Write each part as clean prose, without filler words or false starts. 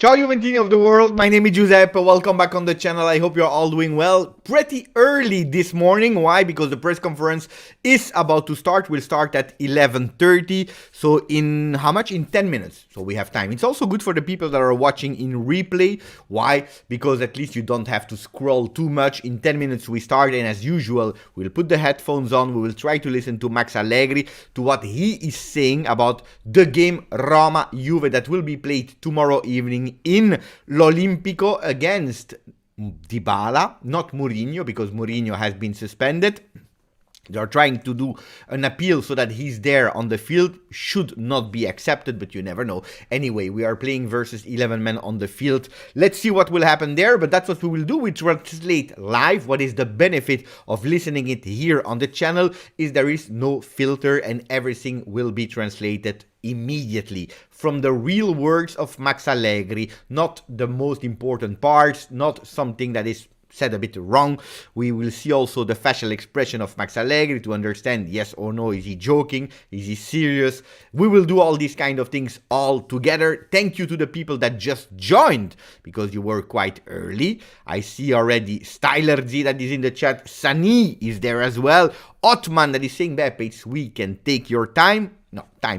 Ciao Juventini of the world, my name is Giuseppe, welcome back on the channel, I hope you're all doing well. Pretty early this morning, why? Because the press conference is about to start, we'll start at 11:30, so in how much? In 10 minutes, so we have time. It's also good for the people that are watching in replay, why? Because at least you don't have to scroll too much. In 10 minutes we start, and as usual, we'll put the headphones on, we will try to listen to Max Allegri, to what he is saying about the game Roma-Juve that will be played tomorrow evening in l'Olimpico against Dybala, not Mourinho, because Mourinho has been suspended. They are trying to do an appeal so that he's there on the field. Should not be accepted, but you never know. Anyway, we are playing versus 11 men on the field. Let's see what will happen there, but that's what we will do. We translate live. What is the benefit of listening it here on the channel is there is no filter and everything will be translated immediately from the real words of Max Allegri, not the most important parts, not something that is said a bit wrong. We will see also the facial expression of Max Allegri to understand yes or no, is he joking, is he serious. We will do all these kind of things all together. Thank you to the people that just joined, because you were quite early. I see already Stylerz that is in the chat, Sani is there as well, Otman that is saying Beppe, it's weekend, take your time.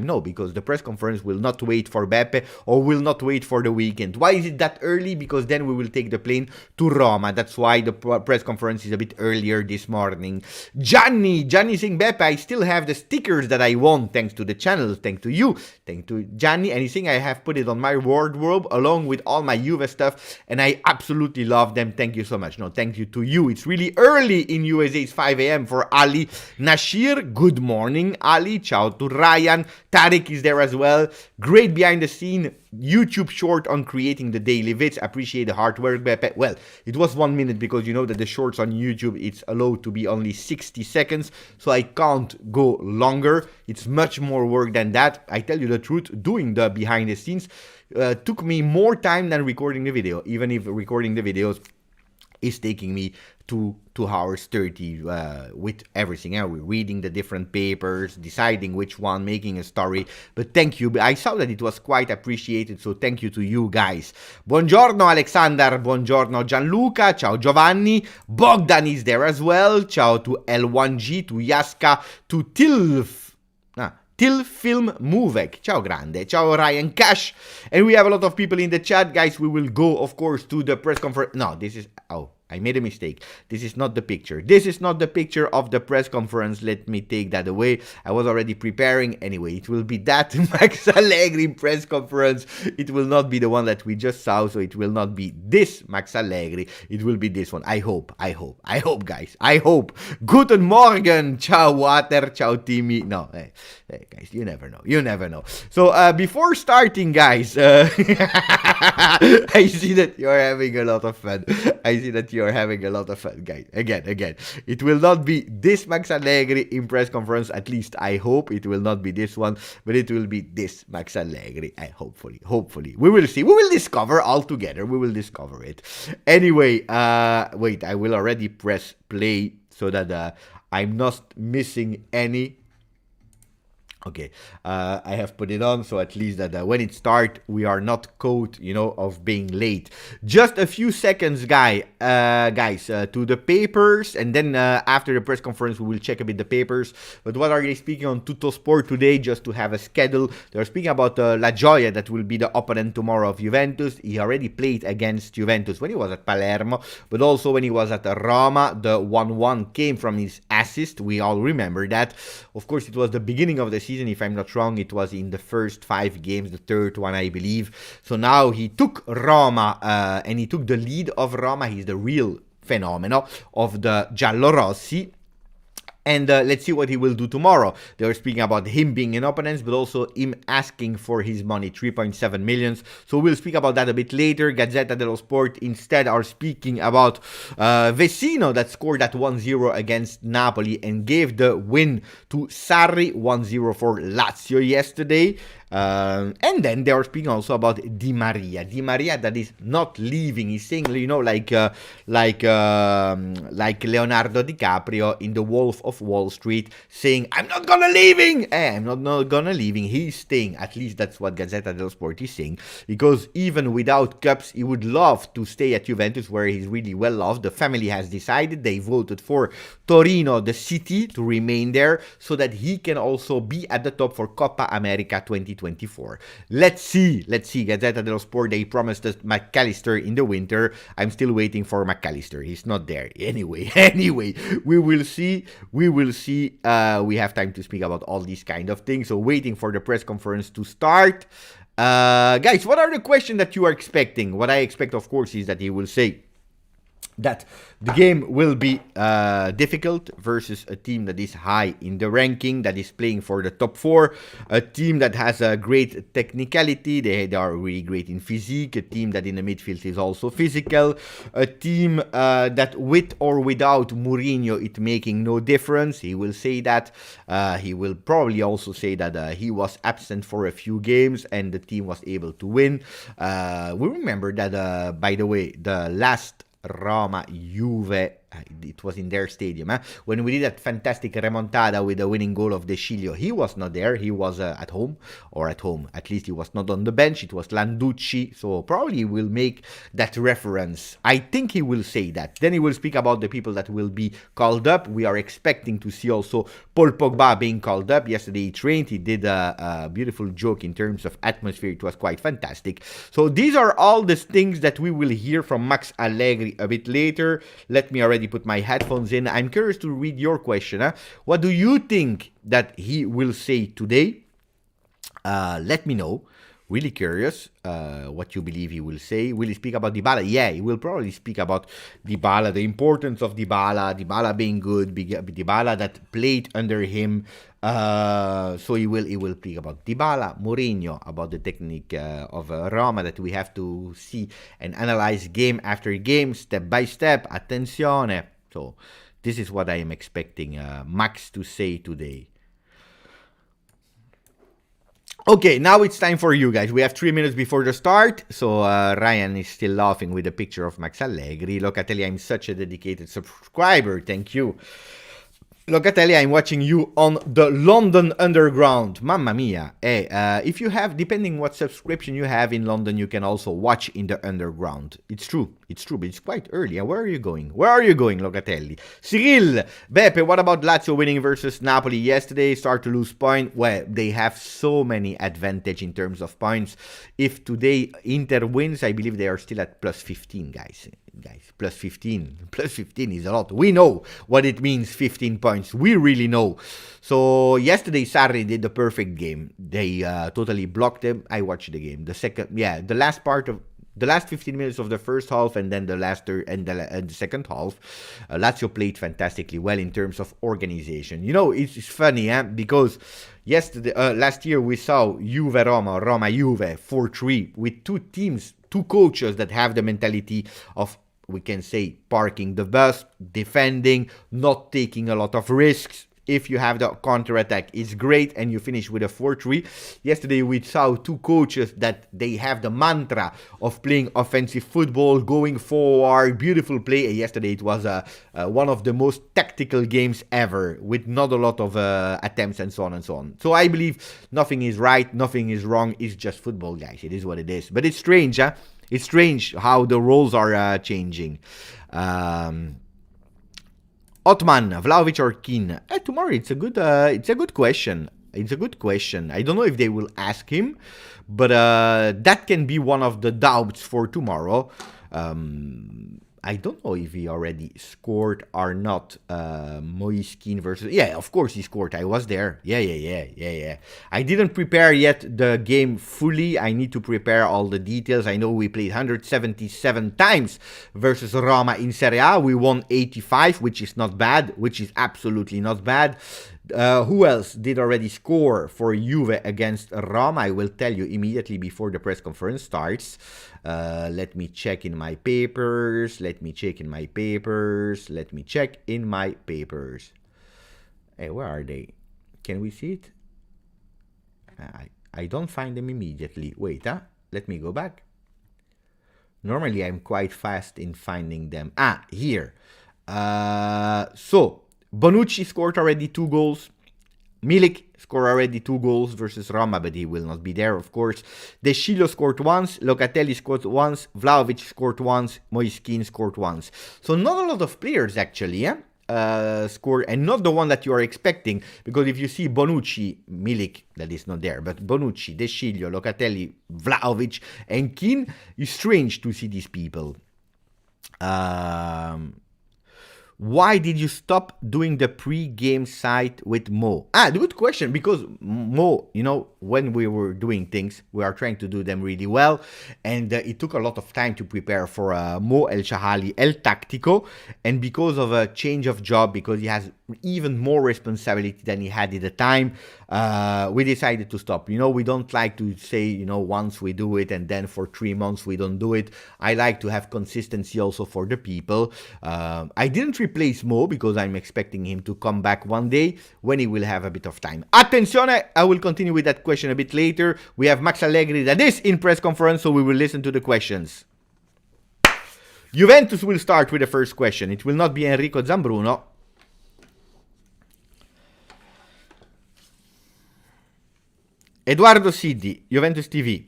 No, because the press conference will not wait for Beppe or will not wait for the weekend. Why is it that early? Because then we will take the plane to Roma. That's why the press conference is a bit earlier this morning. Gianni saying, Beppe, I still have the stickers that I won thanks to the channel, thanks to you, thanks to Gianni. Anything I have put it on my wardrobe along with all my Juve stuff, and I absolutely love them. Thank you so much. No, thank you to you. It's really early in USA. It's 5 a.m. for Ali Nashir. Good morning, Ali. Ciao to Ryan. Tariq is there as well. Great behind the scene YouTube short on creating the daily vids. Appreciate the hard work, Beppe. Well, it was 1 minute because you know that the shorts on YouTube, it's allowed to be only 60 seconds. So I can't go longer. It's much more work than that. I tell you the truth, doing the behind the scenes took me more time than recording the video. Even if recording the videos is taking me 2 hours 30 with everything. We're reading the different papers, deciding which one, making a story. But thank you. I saw that it was quite appreciated, so thank you to you guys. Buongiorno Alexander, buongiorno Gianluca, ciao Giovanni, Bogdan is there as well, ciao to L1G, to Yaska, to Till Film Movek. Ciao grande. Ciao Ryan Cash. And we have a lot of people in the chat, guys. We will go, of course, to the press conference. No, this is... Oh, I made a mistake. This is not the picture. This is not the picture of the press conference. Let me take that away. I was already preparing. Anyway, it will be that Max Allegri press conference. It will not be the one that we just saw. So it will not be this Max Allegri. It will be this one. I hope, guys. I hope. Guten Morgen. Ciao, Water. Ciao, Timmy. No, hey, guys, you never know. You never know. So before starting, guys, I see that you're having a lot of fun. I see that you're having a lot of fun, guys. Again, it will not be this Max Allegri in press conference. At least I hope it will not be this one, but it will be this Max Allegri. Hopefully, we will see. We will discover all together. We will discover it. Anyway, wait. I will already press play so that I'm not missing any. Okay, I have put it on, so at least that when it starts, we are not caught, of being late. Just a few seconds, guys, to the papers, and then after the press conference, we will check a bit the papers. But what are they speaking on Tutto Sport today, just to have a schedule? They're speaking about La Gioia, that will be the opponent tomorrow of Juventus. He already played against Juventus when he was at Palermo, but also when he was at Roma. The 1-1 came from his assist. We all remember that. Of course, it was the beginning of the season. If I'm not wrong, it was in the first 5 games, the third one, I believe. So now he took Roma and he took the lead of Roma. He's the real phenomenon of the Giallorossi. And let's see what he will do tomorrow. They were speaking about him being an opponent, but also him asking for his money, 3.7 million. So we'll speak about that a bit later. Gazzetta dello Sport instead are speaking about Vecino that scored that 1-0 against Napoli and gave the win to Sarri, 1-0 for Lazio yesterday. And then they are speaking also about Di Maria. Di Maria that is not leaving. He's saying, like Leonardo DiCaprio in The Wolf of Wall Street, saying, "I'm not gonna leaving. I'm not gonna leaving." He's staying. At least that's what Gazzetta dello Sport is saying. Because even without cups, he would love to stay at Juventus, where he's really well loved. The family has decided. They voted for Torino, the city, to remain there, so that he can also be at the top for Coppa America 2024. Let's see. Gazzetta dello Sport, they promised us McAllister in the winter. I'm still waiting for McAllister. He's not there. Anyway, we will see. We have time to speak about all these kind of things. So waiting for the press conference to start. Guys, what are the questions that you are expecting? What I expect, of course, is that he will say that the game will be difficult versus a team that is high in the ranking, that is playing for the top 4, a team that has a great technicality, they are really great in physique, a team that in the midfield is also physical, a team that with or without Mourinho, it making no difference. He will say that. He will probably also say that he was absent for a few games and the team was able to win. We remember that, by the way, the last Roma Juve, it was in their stadium, when we did that fantastic remontada with the winning goal of De Sciglio. He was not there. He was at home. At least he was not on the bench. It was Landucci, so probably he will make that reference. I think he will say that. Then he will speak about the people that will be called up. We are expecting to see also Paul Pogba being called up. Yesterday he trained. He did a beautiful joke in terms of atmosphere. It was quite fantastic. So these are all the things that we will hear from Max Allegri a bit later. Let me already put my headphones in. I'm curious to read your question. What do you think that he will say today? Let me know. Really curious what you believe he will say. Will he speak about Dybala? Yeah, he will probably speak about Dybala, the importance of Dybala being good, Dybala that played under him. So he will speak about Dybala, Mourinho, about the technique of Roma that we have to see and analyze game after game, step by step. Attenzione. So this is what I am expecting Max to say today. Okay, now it's time for you guys. We have 3 minutes before the start, so Ryan is still laughing with the picture of Max Allegri. Locatelli, I'm such a dedicated subscriber. Thank you. Locatelli, I'm watching you on the London Underground. Mamma mia. Hey, if you have, depending what subscription you have in London, you can also watch in the Underground. It's true, but it's quite early. Where are you going, Locatelli? Cyril, Beppe, what about Lazio winning versus Napoli yesterday? Start to lose point. Well, they have so many advantage in terms of points. If today Inter wins, I believe they are still at plus 15, guys, plus 15 is a lot. We know what it means, 15 points. We really know. So yesterday Sarri did the perfect game. They totally blocked him. I watched the game. The last 15 minutes of the first half, and then the second half, Lazio played fantastically well in terms of organization. You know, it's funny, because last year we saw Roma Juve 4-3 with two coaches that have the mentality of, we can say, parking the bus, defending, not taking a lot of risks. If you have the counter-attack, it's great, and you finish with a 4-3. Yesterday, we saw two coaches that they have the mantra of playing offensive football, going forward, beautiful play. Yesterday, it was one of the most tactical games ever, with not a lot of attempts and so on and so on. So I believe nothing is right, nothing is wrong. It's just football, guys. It is what it is. But it's strange, huh? It's strange how the roles are changing. Otman, Vlahovic or Keane? Tomorrow, it's a good question. It's a good question. I don't know if they will ask him, but that can be one of the doubts for tomorrow. I don't know if he already scored or not. Moise Keane versus... Yeah, of course he scored. I was there. Yeah. I didn't prepare yet the game fully. I need to prepare all the details. I know we played 177 times versus Roma in Serie A. We won 85, which is not bad, which is absolutely not bad. Who else did already score for Juve against Roma? I will tell you immediately before the press conference starts. Let me check in my papers. Hey, where are they? Can we see it? I don't find them immediately. Wait, let me go back. Normally, I'm quite fast in finding them. Here. So, Bonucci scored already 2 goals. Milik scored already 2 goals versus Roma, but he will not be there, of course. De Sciglio scored once, Locatelli scored once, Vlahovic scored once, Moiskin scored once. So not a lot of players, actually, scored, and not the one that you are expecting, because if you see Bonucci, Milik, that is not there, but Bonucci, De Sciglio, Locatelli, Vlahovic, and Keane, it's strange to see these people. Why did you stop doing the pre-game site with Mo? Good question, because Mo, when we were doing things, we are trying to do them really well, and it took a lot of time to prepare for Mo El Shahali El Tactico, and because of a change of job, because he has even more responsibility than he had at the time, we decided to stop. We don't like to say, once we do it and then for 3 months we don't do it. I like to have consistency also for the people. I didn't replace Mo because I'm expecting him to come back one day when he will have a bit of time. Attenzione, I will continue with that question a bit later. We have Max Allegri that is in press conference, so we will listen to the questions. Juventus will start with the first question. It will not be Enrico Zambruno. Eduardo Siddi, Juventus TV.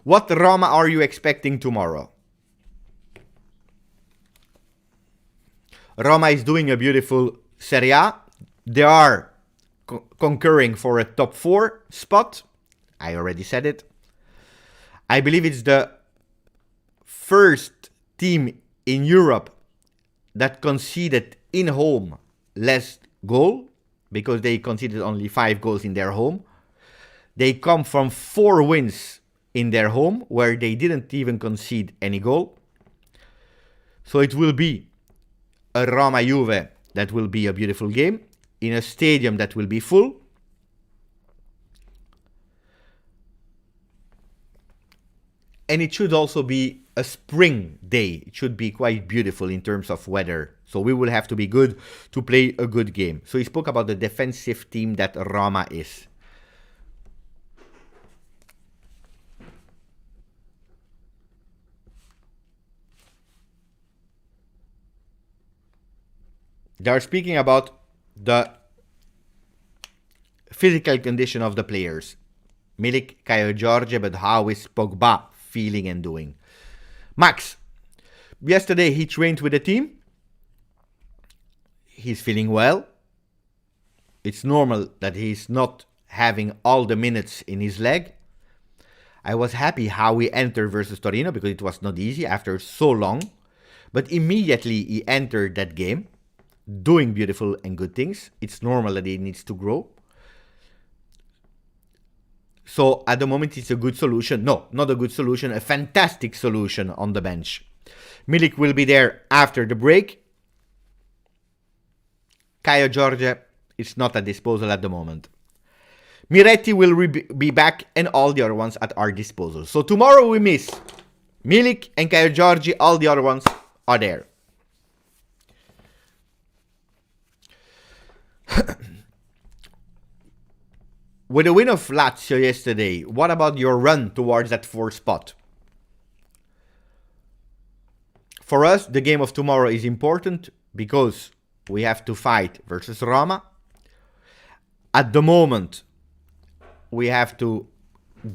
What Roma are you expecting tomorrow? Roma is doing a beautiful Serie A. They are concurring for a top 4 spot. I already said it. I believe it's the first team in Europe that conceded in home less goal, because they conceded only 5 goals in their home. They come from 4 wins in their home, where they didn't even concede any goal. So it will be a Roma-Juve that will be a beautiful game, in a stadium that will be full. And it should also be a spring day. It should be quite beautiful in terms of weather. So we will have to be good to play a good game. So he spoke about the defensive team that Roma is. They are speaking about the physical condition of the players. Milik, Caio Jorge, but how is Pogba feeling and doing? Max, yesterday he trained with the team. He's feeling well. It's normal that he's not having all the minutes in his leg. I was happy how he entered versus Torino, because it was not easy after so long. But immediately he entered that game, doing beautiful and good things. It's normal that he needs to grow. So at the moment it's a good solution. No, not a good solution, a fantastic solution on the bench. Milik will be there after the break. Caio Jorge is not at disposal at the moment. Miretti will be back, and all the other ones at our disposal. So tomorrow we miss Milik and Caio Jorge. All the other ones are there. With the win of Lazio yesterday, what about your run towards that 4th spot? For us, the game of tomorrow is important because we have to fight versus Roma. At the moment, we have to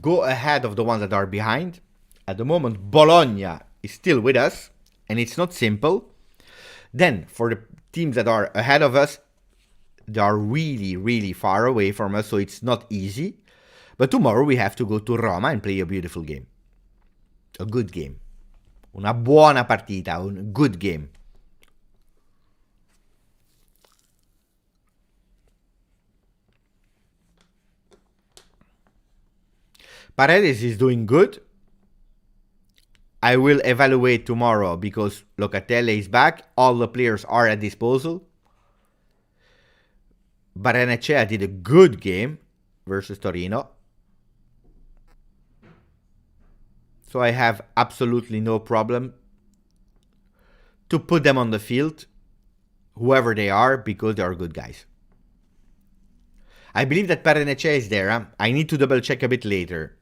go ahead of the ones that are behind. At the moment, Bologna is still with us, and it's not simple. Then, for the teams that are ahead of us, they are really, really far away from us, so it's not easy. But tomorrow we have to go to Roma and play a beautiful game. A good game. Una buona partita, a good game. Paredes is doing good. I will evaluate tomorrow because Locatelli is back. All the players are at disposal. Barrenechea did a good game versus Torino. So I have absolutely no problem to put them on the field, whoever they are, because they are good guys. I believe that Barrenechea is there. Huh? I need to double check a bit later.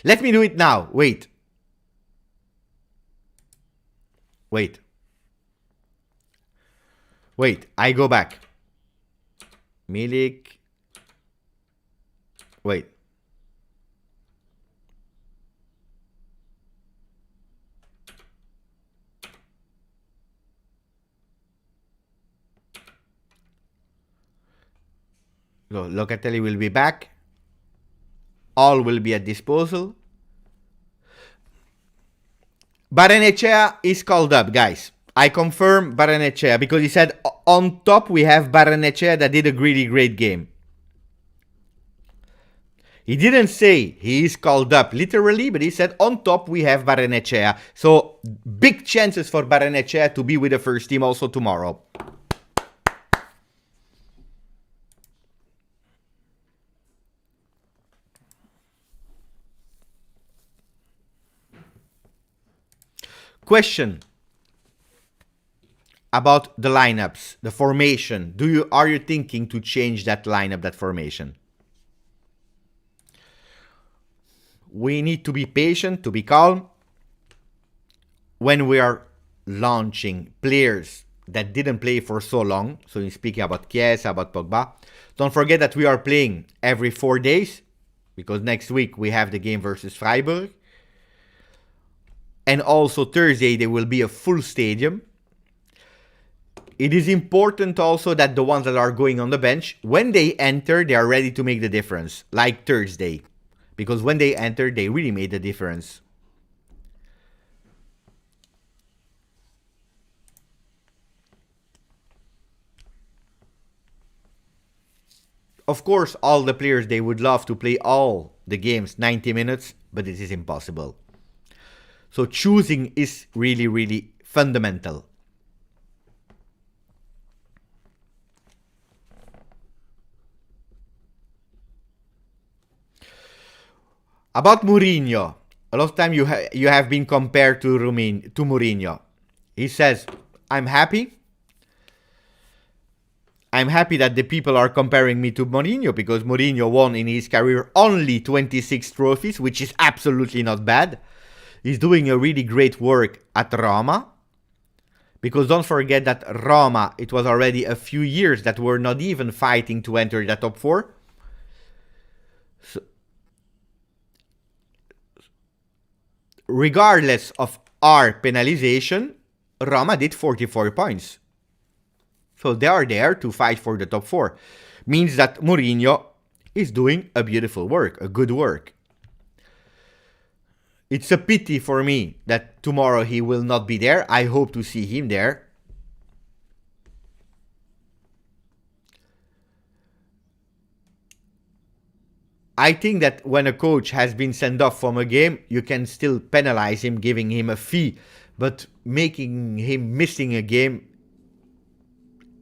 Let me do it now. Wait. I go back. Milik. Wait. So Locatelli will be back. All will be at disposal. Barrenechea is called up, guys. I confirm Barrenechea because he said on top we have Barrenechea that did a really great game. He didn't say he is called up literally, but he said on top we have Barrenechea. So big chances for Barrenechea to be with the first team also tomorrow. Question about the lineups, the formation. Are you thinking to change that lineup, that formation? We need to be patient, to be calm. When we are launching players that didn't play for so long, so in speaking about Chiesa, about Pogba, don't forget that we are playing every 4 days, because next week we have the game versus Freiburg. And also Thursday there will be a full stadium. It is important also that the ones that are going on the bench, when they enter, they are ready to make the difference, like Thursday. Because when they entered, they really made the difference. Of course, all the players, they would love to play all the games 90 minutes, but it is impossible. So choosing is really, really fundamental. About Mourinho, a lot of time you have been compared to Mourinho. He says, I'm happy. I'm happy that the people are comparing me to Mourinho because Mourinho won in his career only 26 trophies, which is absolutely not bad. He's doing a really great work at Roma. Because don't forget that Roma, it was already a few years that were not even fighting to enter the top 4. So, regardless of our penalization, Roma did 44 points. So they are there to fight for the top 4. Means that Mourinho is doing a beautiful work, a good work. It's a pity for me that tomorrow he will not be there. I hope to see him there. I think that when a coach has been sent off from a game, you can still penalize him, giving him a fee. But making him missing a game,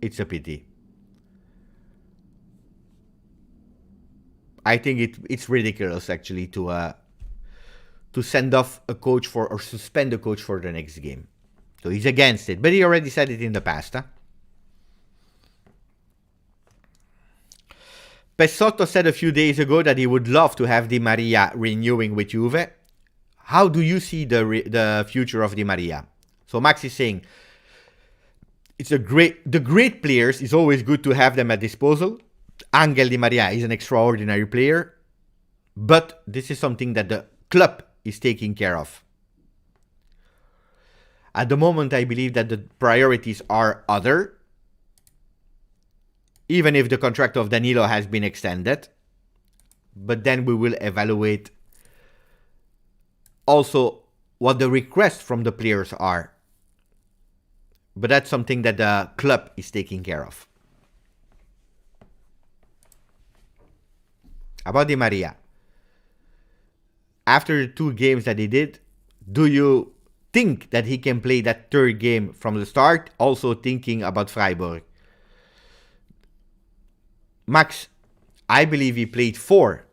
it's a pity. I think it's ridiculous actually to send off a coach or suspend a coach for the next game. So he's against it, but he already said it in the past. Huh? Pessotto said a few days ago that he would love to have Di Maria renewing with Juve. How do you see the future of Di Maria? So Max is saying, the great players is always good to have them at disposal. Angel Di Maria is an extraordinary player, but this is something that the club is taking care of. At the moment, I believe that the priorities are other, even if the contract of Danilo has been extended. But then we will evaluate also what the requests from the players are. But that's something that the club is taking care of. About Di Maria. After the 2 games that he did, do you think that he can play that 3rd game from the start? Also thinking about Freiburg. Max, I believe he played 4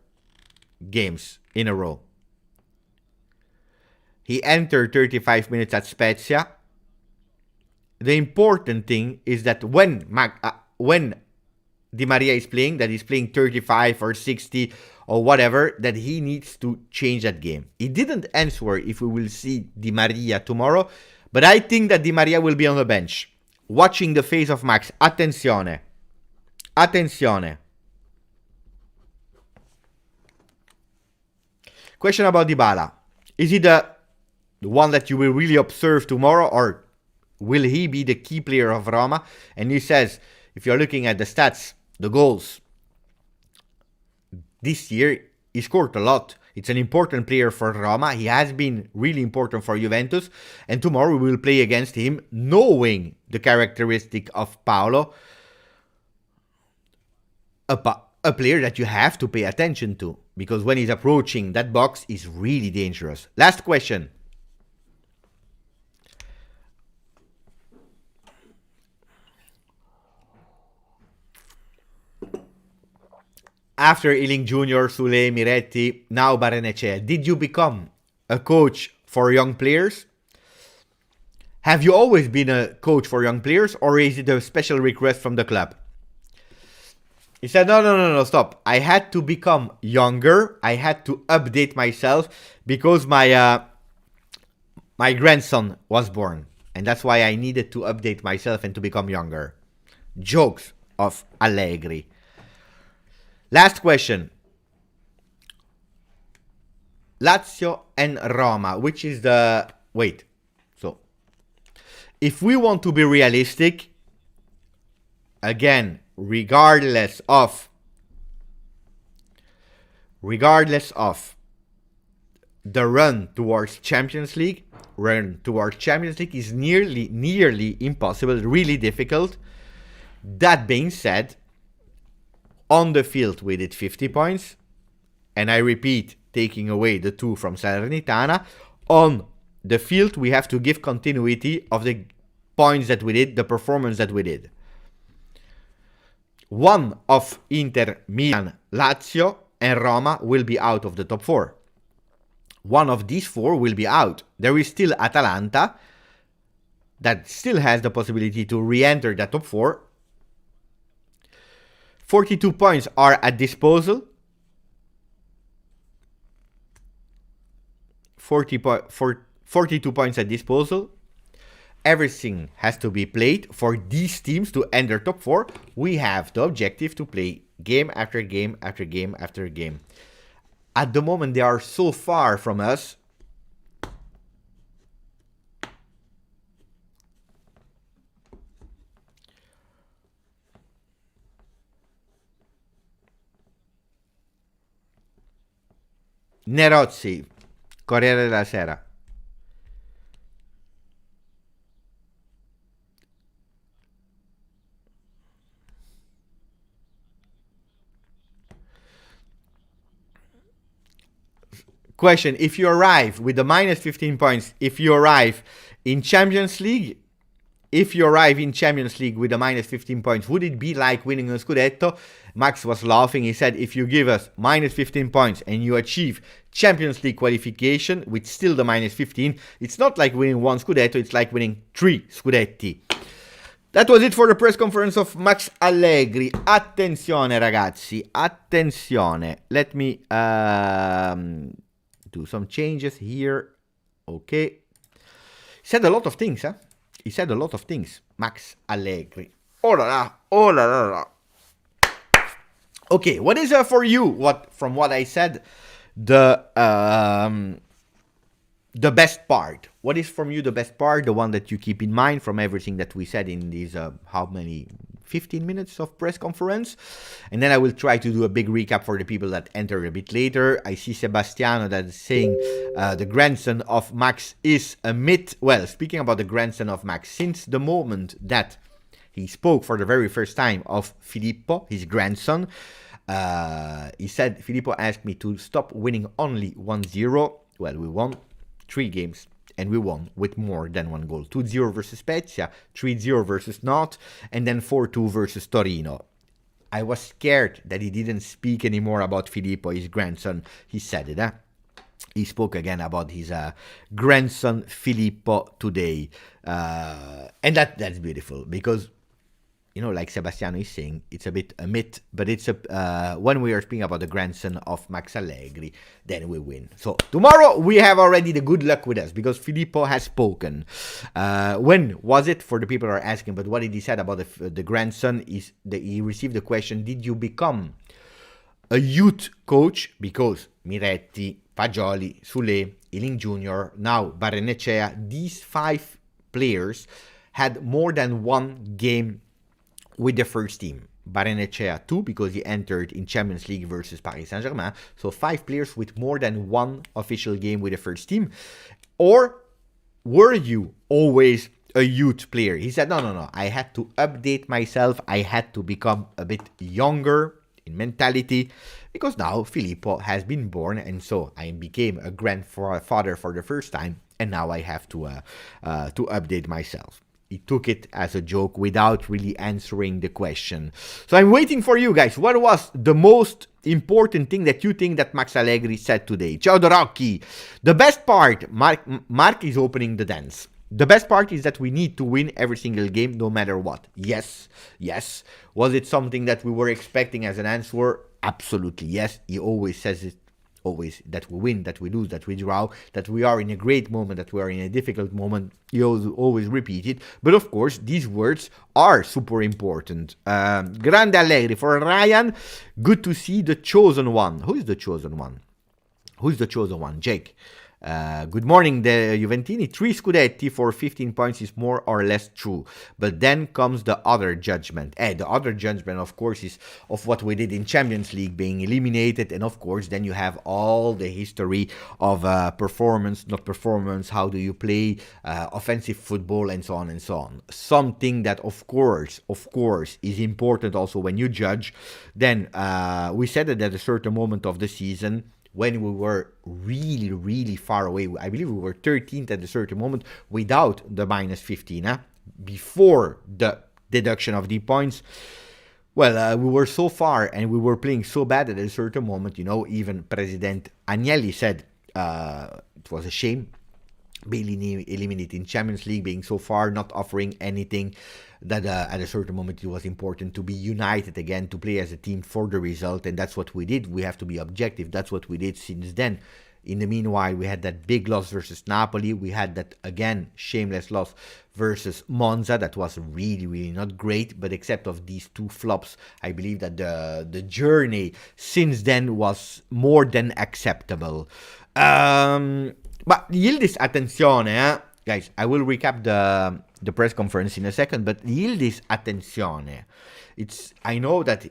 games in a row. He entered 35 minutes at Spezia. The important thing is that when Di Maria is playing, that he's playing 35 or 60 or whatever, that he needs to change that game. He didn't answer if we will see Di Maria tomorrow, but I think that Di Maria will be on the bench. Watching the face of Max. Attenzione. Attenzione. Question about Dybala. Is he the one that you will really observe tomorrow, or will he be the key player of Roma? And he says, if you're looking at the stats, the goals, this year he scored a lot. It's an important player for Roma. He has been really important for Juventus. And tomorrow we will play against him, knowing the characteristic of Paolo. A player that you have to pay attention to, because when he's approaching that box, is really dangerous. Last question. After Ealing Jr., Sule, Miretti, now Barrenechea, did you become a coach for young players? Have you always been a coach for young players, or is it a special request from the club? He said, no, stop. I had to become younger. I had to update myself because my grandson was born. And that's why I needed to update myself and to become younger. Jokes of Allegri. Last question. Lazio and Roma, which is the... Wait. So, if we want to be realistic, again, regardless of the run towards Champions League is nearly impossible, really difficult. That being said, on the field we did 50 points, and I repeat, taking away the 2 from Salernitana, on the field we have to give continuity of the points that we did, the performance that we did. One of Inter, Milan, Lazio, and Roma will be out of the top 4. One of these 4 will be out. There is still Atalanta that still has the possibility to re-enter the top 4. 42 points are at disposal. 42 points at disposal. Everything has to be played for these teams to enter top 4. We have the objective to play game after game after game after game. At the moment, they are so far from us. Nerozzi, Corriere della Sera. Question, if you arrive with the minus 15 points, if you arrive in Champions League with a minus 15 points, would it be like winning a Scudetto? Max was laughing. He said, if you give us minus 15 points and you achieve Champions League qualification with still the minus 15, it's not like winning 1 Scudetto, it's like winning 3 Scudetti. That was it for the press conference of Max Allegri. Attenzione ragazzi, attenzione. Let me do some changes here. Okay. He said a lot of things, huh? He said a lot of things. Max Allegri. Oh la la, oh la la la. Okay, what is for you? From what I said, the best part? What is from you the best part? The one that you keep in mind from everything that we said in these how many 15 minutes of press conference? And then I will try to do a big recap for the people that enter a bit later. I see Sebastiano that is saying the grandson of Max is a myth. Well, speaking about the grandson of Max, since the moment that he spoke for the very first time of Filippo, his grandson, he said, Filippo asked me to stop winning only 1-0. Well, we won 3 games. And we won with more than 1 goal. 2-0 versus Spezia, 3-0 versus Nantes, and then 4-2 versus Torino. I was scared that he didn't speak anymore about Filippo, his grandson. He said it, huh? He spoke again about his grandson Filippo today. And that's beautiful, because like Sebastiano is saying, it's a bit a myth, but it's when we are speaking about the grandson of Max Allegri, then we win. So tomorrow we have already the good luck with us because Filippo has spoken. When was it? For the people who are asking, but what did he said about the grandson is that he received the question, did you become a youth coach? Because Miretti, Fagioli, Sule, Ealing Jr., now Barrenechea, these 5 players had more than one game with the first team. Barrenechea 2 because he entered in Champions League versus Paris Saint-Germain. So 5 players with more than one official game with the first team. Or were you always a youth player? He said, no. I had to update myself. I had to become a bit younger in mentality because now Filippo has been born, and so I became a grandfather for the first time, and now I have to update myself. He took it as a joke without really answering the question. So I'm waiting for you guys. What was the most important thing that you think that Max Allegri said today? Ciao Dorocchi. The best part, Mark is opening the dance. The best part is that we need to win every single game, no matter what. Yes. Was it something that we were expecting as an answer? Absolutely yes. He always says it. Always that we win, that we lose, that we draw, that we are in a great moment, that we are in a difficult moment. You always repeat it. But of course, these words are super important. Grande Allegri. For Ryan, good to see the chosen one. Who is the chosen one? Jake. Good morning, the Juventini. 3 Scudetti for 15 points is more or less true. But then comes the other judgment. The other judgment, of course, is of what we did in Champions League, being eliminated. And of course, then you have all the history of performance, not performance, how do you play, offensive football, and so on and so on. Something that, of course, is important also when you judge. Then we said that at a certain moment of the season, when we were really, really far away, I believe we were 13th at a certain moment without the minus 15, before the deduction of the points. Well, we were so far and we were playing so bad at a certain moment, even President Agnelli said it was a shame being eliminated in Champions League, being so far, not offering anything, that at a certain moment it was important to be united again, to play as a team for the result, and that's what we did. We have to be objective. That's what we did since then. In the meanwhile, we had that big loss versus Napoli. We had that, again, shameless loss versus Monza. That was really, really not great. But except of these 2 flops, I believe that the journey since then was more than acceptable. But Yildiz, attenzione, guys, I will recap the press conference in a second, but Yildiz, attenzione. I know that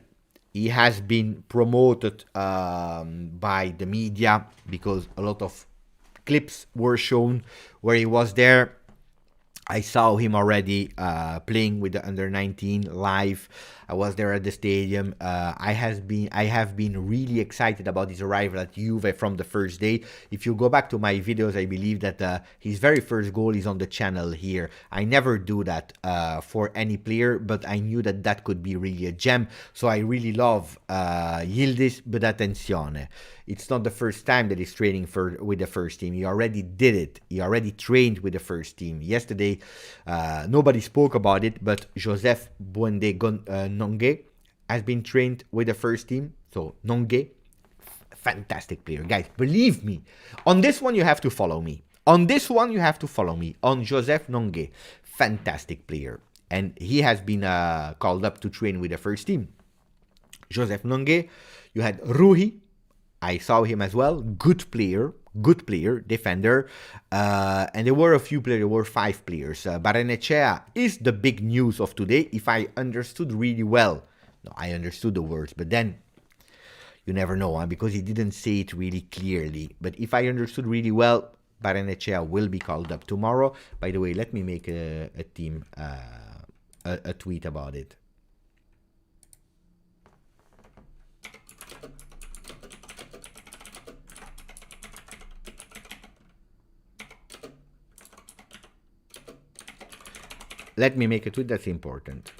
he has been promoted by the media because a lot of clips were shown where he was there. I saw him already playing with the under-19 live. I was there at the stadium. I have been really excited about his arrival at Juve from the first day. If you go back to my videos, I believe that his very first goal is on the channel here. I never do that for any player, but I knew that that could be really a gem. So I really love Yildiz, but attenzione. It's not the first time that he's training with the first team. He already did it. He already trained with the first team. Yesterday, nobody spoke about it, but Joseph Buende Nongue has been trained with the first team. So Nongue, fantastic player. Guys, believe me, on this one you have to follow me. On Joseph Nongue, fantastic player. And he has been called up to train with the first team. Joseph Nongue, you had Rui. I saw him as well. Good player, defender. And there were a few players, there were 5 players. Barrenechea is the big news of today, if I understood really well. No, I understood the words, but then you never know, because he didn't say it really clearly. But if I understood really well, Barrenechea will be called up tomorrow. By the way, let me make a team, a tweet about it. Let me make a tweet, that's important.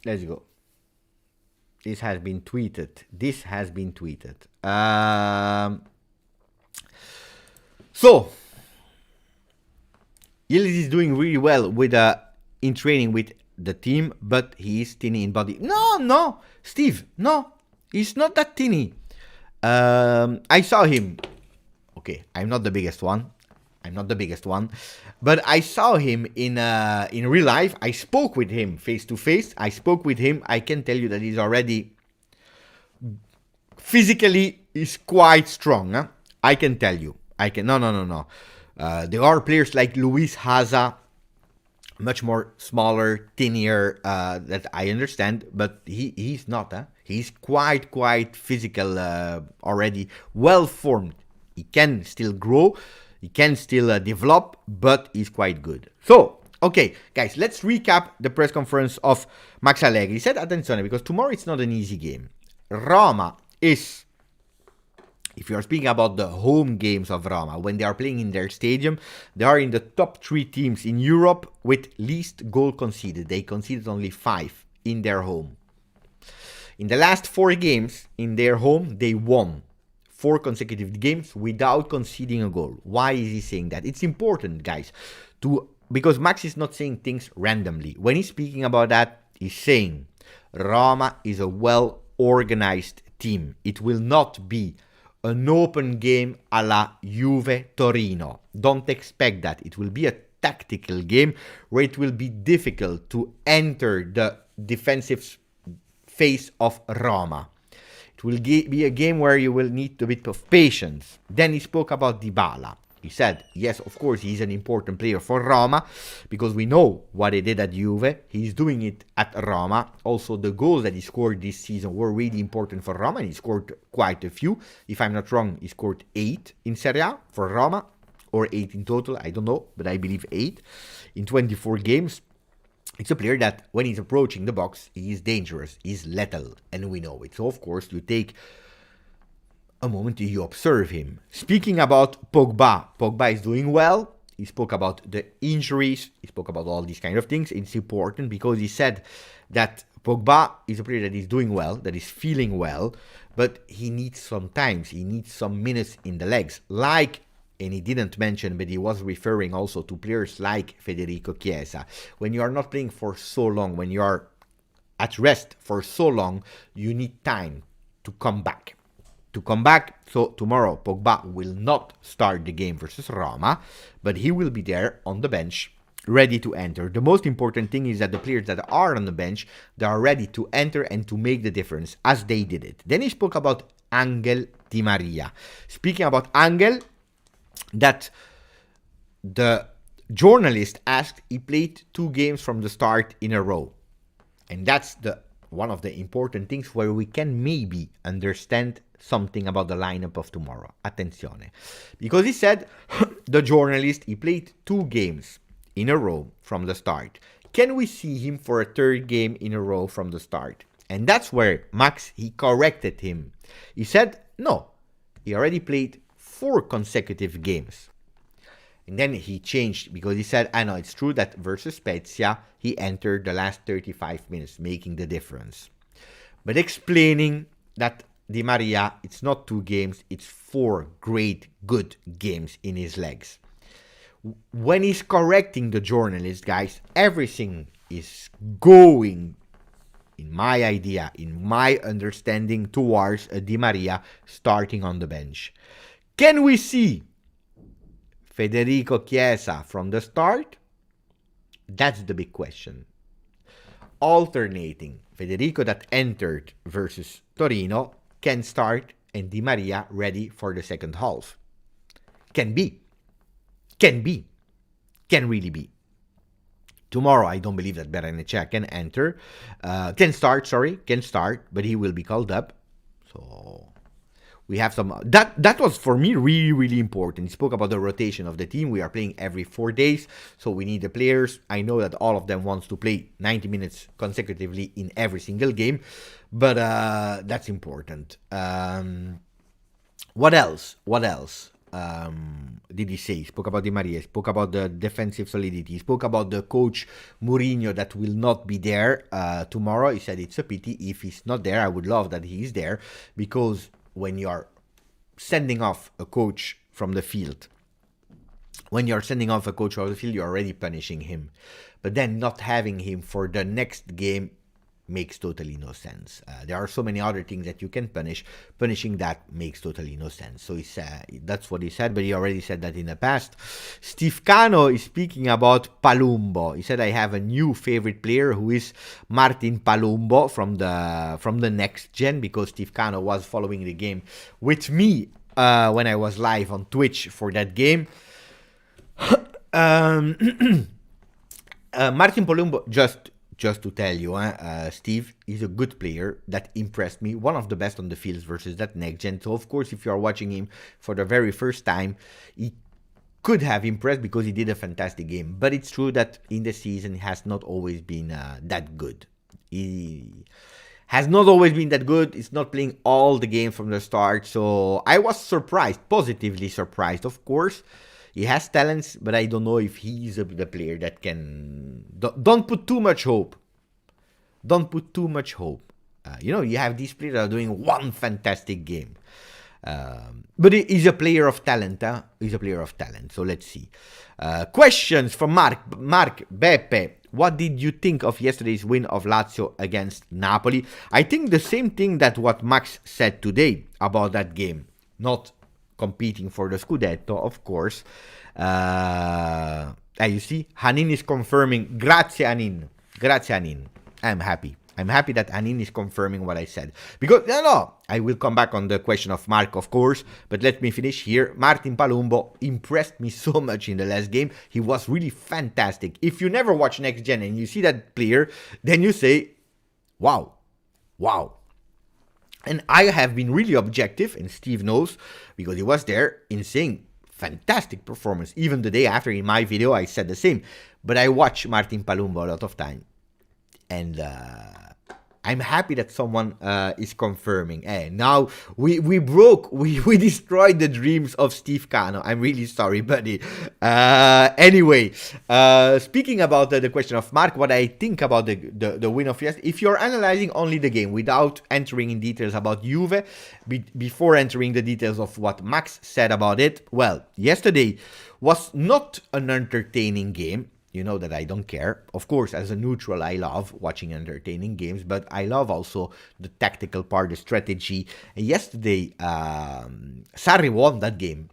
Let's go. This has been tweeted. So, Yildiz is doing really well with in training with the team, but he is tiny in body. No, Steve, no, he's not that tiny. I saw him. Okay, I'm not the biggest one, but I saw him in real life. I spoke with him face to face. I can tell you that he's already physically is quite strong. Huh? I can tell you. No. There are players like Luis Haza, much more smaller, thinner, that I understand, but he's not. Huh? He's quite physical already, well formed. He can still grow, he can still develop, but he's quite good. So, okay, guys, let's recap the press conference of Max Allegri. He said, attenzione, because tomorrow it's not an easy game. Roma is, if you are speaking about the home games of Roma, when they are playing in their stadium, they are in the top 3 teams in Europe with least goal conceded. They conceded only 5 in their home. In the last 4 games in their home, they won 4 consecutive games without conceding a goal. Why is he saying that? It's important, guys, because Max is not saying things randomly. When he's speaking about that, he's saying Roma is a well-organized team. It will not be an open game a la Juve Torino. Don't expect that. It will be a tactical game where it will be difficult to enter the defensive phase of Roma. It will be a game where you will need a bit of patience. Then he spoke about Dybala. He said, yes, of course, he's an important player for Roma because we know what he did at Juve. He's doing it at Roma. Also, the goals that he scored this season were really important for Roma, and he scored quite a few. If I'm not wrong, he scored 8 in Serie A for Roma, or 8 in total, I don't know, but I believe 8 in 24 games. It's a player that, when he's approaching the box, he is dangerous, he's lethal, and we know it. So, of course, you take a moment you observe him. Speaking about Pogba is doing well. He spoke about the injuries. He spoke about all these kind of things. It's important because he said that Pogba is a player that is doing well, that is feeling well, but he needs some time. He needs some minutes in the legs. And he didn't mention, but he was referring also to players like Federico Chiesa. When you are not playing for so long, when you are at rest for so long, you need time to come back. So tomorrow Pogba will not start the game versus Roma, but he will be there on the bench, ready to enter. The most important thing is that the players that are on the bench, they are ready to enter and to make the difference, as they did it. Then he spoke about Angel Di Maria. Speaking about Angel, that the journalist asked, he played 2 games from the start in a row. And that's one of the important things where we can maybe understand something about the lineup of tomorrow. Attenzione. Because he said, the journalist, he played 2 games in a row from the start. Can we see him for a 3rd game in a row from the start? And that's where Max, he corrected him. He said, no, he already played 4 consecutive games. And then he changed because he said, I know it's true that versus Spezia, he entered the last 35 minutes, making the difference. But explaining that Di Maria, it's not 2 games, it's 4 great, good games in his legs. When he's correcting the journalist, guys, everything is going, in my idea, in my understanding, towards a Di Maria starting on the bench. Can we see Federico Chiesa from the start? That's the big question. Alternating. Federico that entered versus Torino can start and Di Maria ready for the second half. Can be. Can really be. Tomorrow, I don't believe that Berenecea can start, but he will be called up. So we have some, that was for me really, really important. He spoke about the rotation of the team. We are playing every 4 days, so we need the players. I know that all of them wants to play 90 minutes consecutively in every single game, but that's important. What else? did he say? He spoke about Di Maria, he spoke about the defensive solidity, he spoke about the coach Mourinho that will not be there tomorrow. He said it's a pity if he's not there. I would love that he's there, because when you're sending off a coach from the field, you're already punishing him. But then not having him for the next game makes totally no sense. There are so many other things that you can punish. Punishing that makes totally no sense. So that's what he said, but he already said that in the past. Steve Cano is speaking about Palumbo. He said, I have a new favorite player who is Martin Palumbo from the next gen, because Steve Cano was following the game with me when I was live on Twitch for that game. Martin Palumbo, just to tell you, Steve is a good player that impressed me. One of the best on the fields versus that next gen. So, of course, if you are watching him for the very first time, he could have impressed because he did a fantastic game. But it's true that in the season, he has not always been that good. He has not always been that good. He's not playing all the games from the start. So, I was surprised, positively surprised, of course. He has talents, but I don't know if he's the player that can... Don't put too much hope. Don't put too much hope. You have these players that are doing one fantastic game. But he's a player of talent. He's a player of talent. So let's see. Questions from Mark. Mark, Beppe, what did you think of yesterday's win of Lazio against Napoli? I think the same thing that what Max said today about that game. Not competing for the Scudetto, of course. You see, Hanin is confirming. Grazie, Hanin. Grazie, Hanin. I'm happy. I'm happy that Hanin is confirming what I said. Because, I will come back on the question of Mark, of course. But let me finish here. Martin Palumbo impressed me so much in the last game. He was really fantastic. If you never watch Next Gen and you see that player, then you say, wow. And I have been really objective, and Steve knows, because he was there, in saying fantastic performance. Even the day after in my video, I said the same. But I watch Martin Palumbo a lot of time. And I'm happy that someone is confirming. Now we destroyed the dreams of Steve Cano. I'm really sorry, buddy. Anyway, speaking about the question of Mark, what I think about the win of yesterday. If you're analyzing only the game without entering in details about Juve, before entering the details of what Max said about it, well, yesterday was not an entertaining game. You know that I don't care. Of course, as a neutral, I love watching entertaining games, but I love also the tactical part, the strategy. And yesterday, Sarri won that game.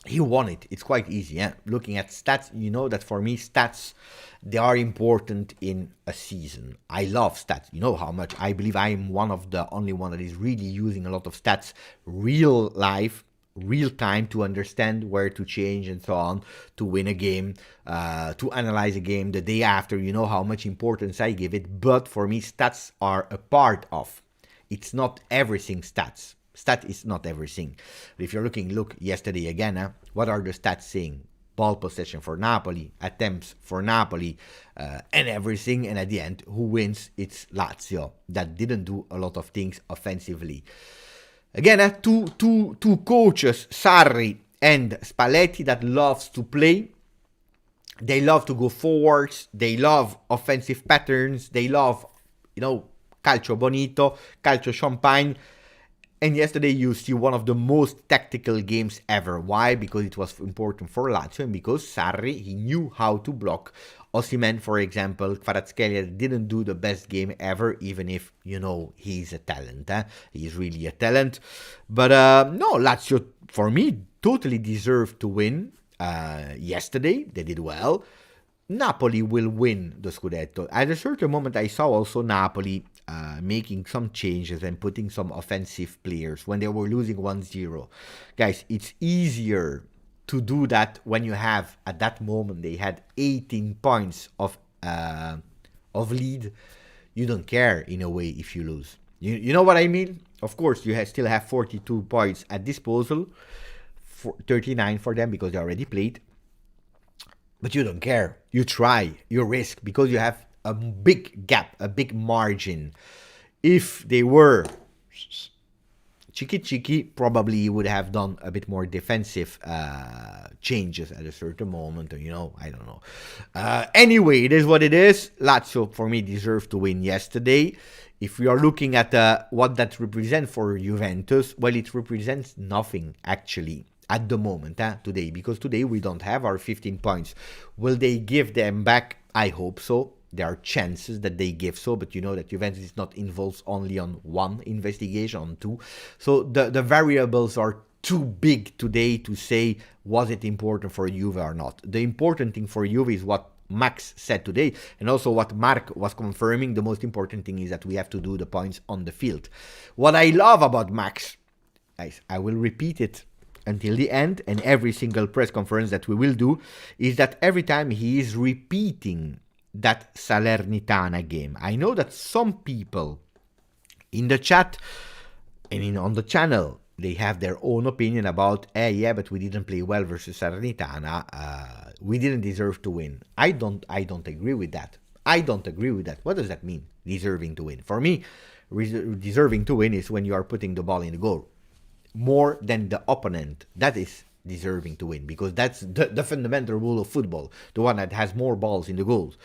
He won it. It's quite easy. Looking at stats, you know that for me, stats, they are important in a season. I love stats. You know how much I believe I am one of the only one that is really using a lot of stats, real life, real time, to understand where to change and so on, to win a game, to analyze a game the day after. You know how much importance I give it, but for me stats are a part of. It's not everything stats. Stat is not everything. But if you're look yesterday again, what are the stats saying? Ball possession for Napoli, attempts for Napoli, and everything, and at the end, who wins? It's Lazio, that didn't do a lot of things offensively. Again, two coaches, Sarri and Spalletti, that loves to play. They love to go forwards. They love offensive patterns. They love, calcio bonito, calcio champagne. And yesterday you see one of the most tactical games ever. Why? Because it was important for Lazio, and because Sarri, he knew how to block Osimhen, for example. Kvaratskhelia didn't do the best game ever, even if, he's a talent. He's really a talent. But no, Lazio, for me, totally deserved to win yesterday. They did well. Napoli will win the Scudetto. At a certain moment, I saw also Napoli making some changes and putting some offensive players when they were losing 1-0. Guys, it's easier to do that when you have, at that moment, they had 18 points of lead. You don't care, in a way, if you lose. You know what I mean? Of course, you still have 42 points at disposal, 39 for them because they already played. But you don't care. You try, you risk, because you have a big gap, a big margin. If they were cheeky, probably he would have done a bit more defensive changes at a certain moment, or, I don't know. Anyway, it is what it is. Lazio, for me, deserved to win yesterday. If we are looking at what that represents for Juventus, well, it represents nothing, actually, at the moment, today, because today we don't have our 15 points. Will they give them back? I hope so. There are chances that they give so, but you know that Juventus is not involved only on one investigation, on two. So the variables are too big today to say, was it important for Juve or not? The important thing for Juve is what Max said today, and also what Mark was confirming. The most important thing is that we have to do the points on the field. What I love about Max, guys, I will repeat it until the end, and every single press conference that we will do, is that every time he is repeating that Salernitana game. I know that some people in the chat and on the channel, they have their own opinion about, yeah, but we didn't play well versus Salernitana. We didn't deserve to win. I don't agree with that. I don't agree with that. What does that mean, deserving to win? For me, deserving to win is when you are putting the ball in the goal more than the opponent. That is deserving to win, because that's the fundamental rule of football. The one that has more balls in the goals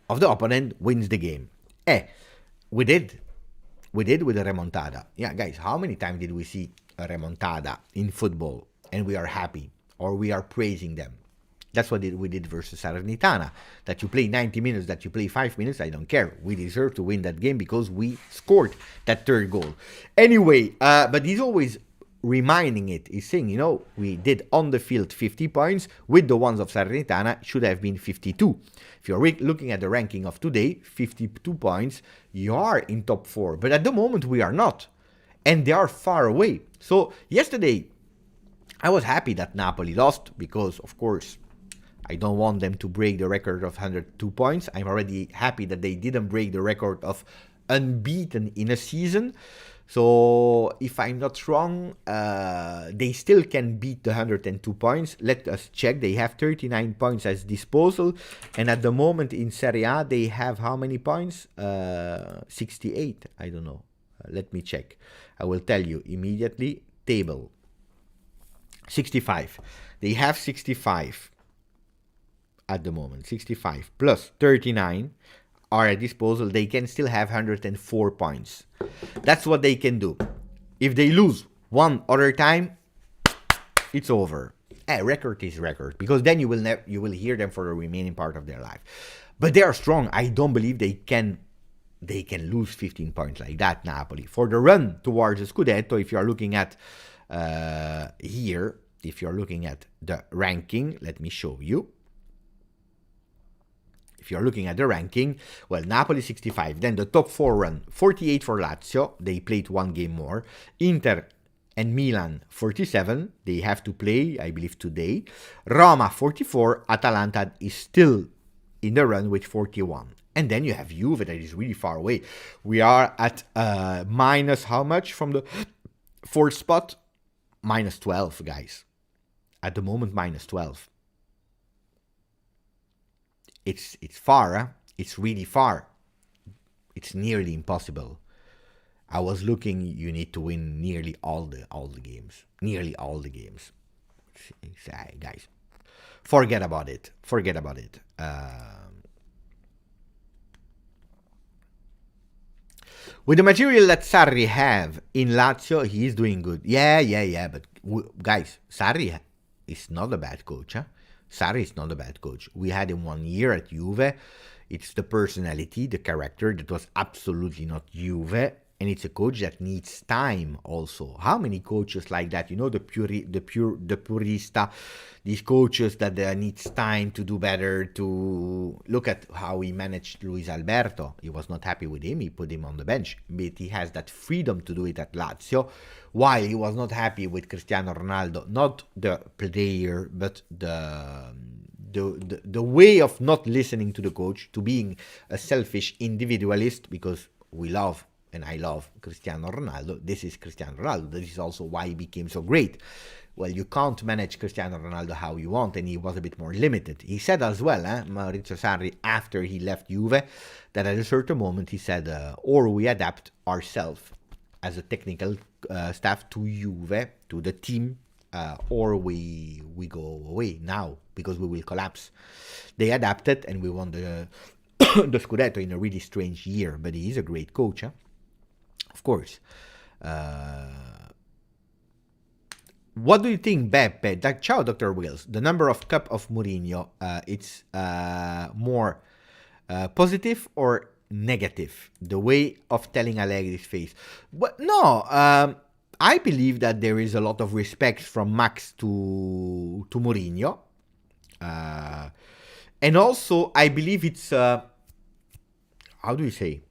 of the opponent wins the game. We did with a remontada. Yeah, guys, how many times did we see a remontada in football and we are happy or we are praising them? That's what we did versus Salernitana. That you play 90 minutes, that you play 5 minutes, I don't care. We deserve to win that game because we scored that third goal. Anyway, but he's always reminding it. He's saying, we did on the field 50 points. With the ones of Salernitana, should have been 52. If you're looking at the ranking of today, 52 points, you are in top 4. But at the moment, we are not. And they are far away. So yesterday, I was happy that Napoli lost because, of course, I don't want them to break the record of 102 points. I'm already happy that they didn't break the record of unbeaten in a season. So, if I'm not wrong, they still can beat the 102 points. Let us check. They have 39 points as disposal. And at the moment in Serie A, they have how many points? 68. I don't know. Let me check. I will tell you immediately. Table. 65. They have 65 at the moment. 65 plus 39 are at disposal. They can still have 104 points. That's what they can do. If they lose one other time, it's over. Record is record, because then you will hear them for the remaining part of their life. But they are strong. I don't believe they can lose 15 points like that, Napoli. For the run towards the Scudetto, if you are looking at here, if you're looking at the ranking, let me show you. If you're looking at the ranking, well, Napoli 65. Then the top 4 run, 48 for Lazio. They played one game more. Inter and Milan 47. They have to play, I believe, today. Roma 44. Atalanta is still in the run with 41. And then you have Juve that is really far away. We are at minus how much from the 4th spot? Minus 12, guys. At the moment, minus 12. It's far, huh? It's really far. It's nearly impossible. I was looking, you need to win nearly all the games. Nearly all the games. Guys, forget about it. Forget about it. With the material that Sarri have in Lazio, he is doing good. Yeah. But guys, Sarri is not a bad coach, huh? Sarri is not a bad coach. We had him 1 year at Juve. It's the personality, the character that was absolutely not Juve. And it's a coach that needs time also. How many coaches like that? You know, the purista, these coaches that needs time to do better, to look at how he managed Luis Alberto. He was not happy with him. He put him on the bench. But he has that freedom to do it at Lazio. While he was not happy with Cristiano Ronaldo. Not the player, but the way of not listening to the coach, to being a selfish individualist, because we love and I love Cristiano Ronaldo. This is Cristiano Ronaldo. This is also why he became so great. Well, you can't manage Cristiano Ronaldo how you want, and he was a bit more limited. He said as well, Maurizio Sarri, after he left Juve, that at a certain moment he said, or we adapt ourselves. as a technical staff to Juve, to the team, or we go away now because we will collapse. They adapted and we won the the Scudetto in a really strange year, but he is a great coach, huh? Of course. What do you think, Beppe? Ciao, Dr. Wills. The number of cup of Mourinho, it's more positive or negative? The way of telling Allegri's face. But no, I believe that there is a lot of respect from Max to Mourinho. And also, I believe it's, how do you say?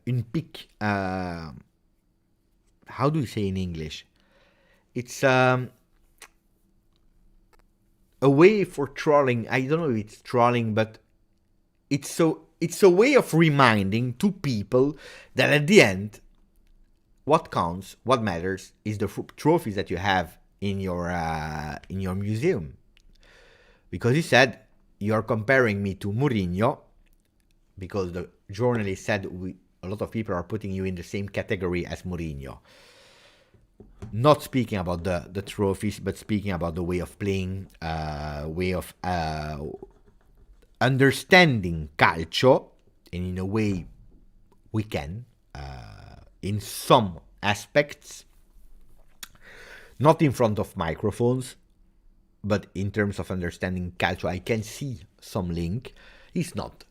In peak, how do you say in English? It's a way for trolling. I don't know if it's trolling, but it's a way of reminding to people that at the end, what counts, what matters, is the trophies that you have in your museum. Because he said, you're comparing me to Mourinho, because the journalist said a lot of people are putting you in the same category as Mourinho. Not speaking about the trophies, but speaking about the way of playing, way of understanding calcio, and in a way we can, in some aspects, not in front of microphones, but in terms of understanding calcio, I can see some link. He's not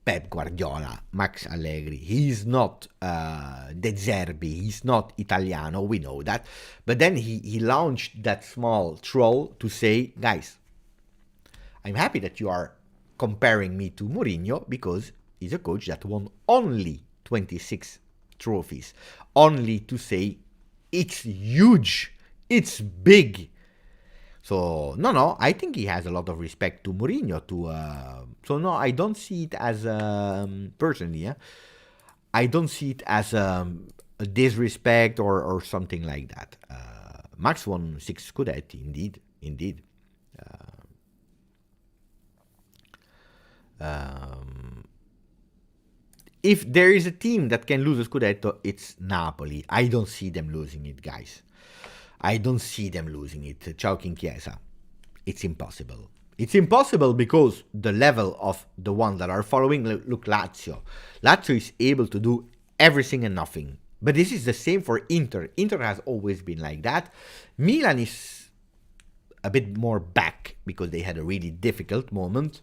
Pep Guardiola, Max Allegri. He's not De Zerbi. He's not Italiano. We know that. But then he launched that small troll to say, guys, I'm happy that you are comparing me to Mourinho because he's a coach that won only 26 trophies. Only to say it's huge. It's big. So, no, I think he has a lot of respect to Mourinho. So, no, I don't see it as, personally, I don't see it as a disrespect or something like that. Max won 6 Scudetti, indeed. If there is a team that can lose a Scudetto, it's Napoli. I don't see them losing it, guys. I don't see them losing it. Ciao King Chiesa. It's impossible. It's impossible because the level of the ones that are following, look, Lazio. Lazio is able to do everything and nothing. But this is the same for Inter. Inter has always been like that. Milan is a bit more back because they had a really difficult moment.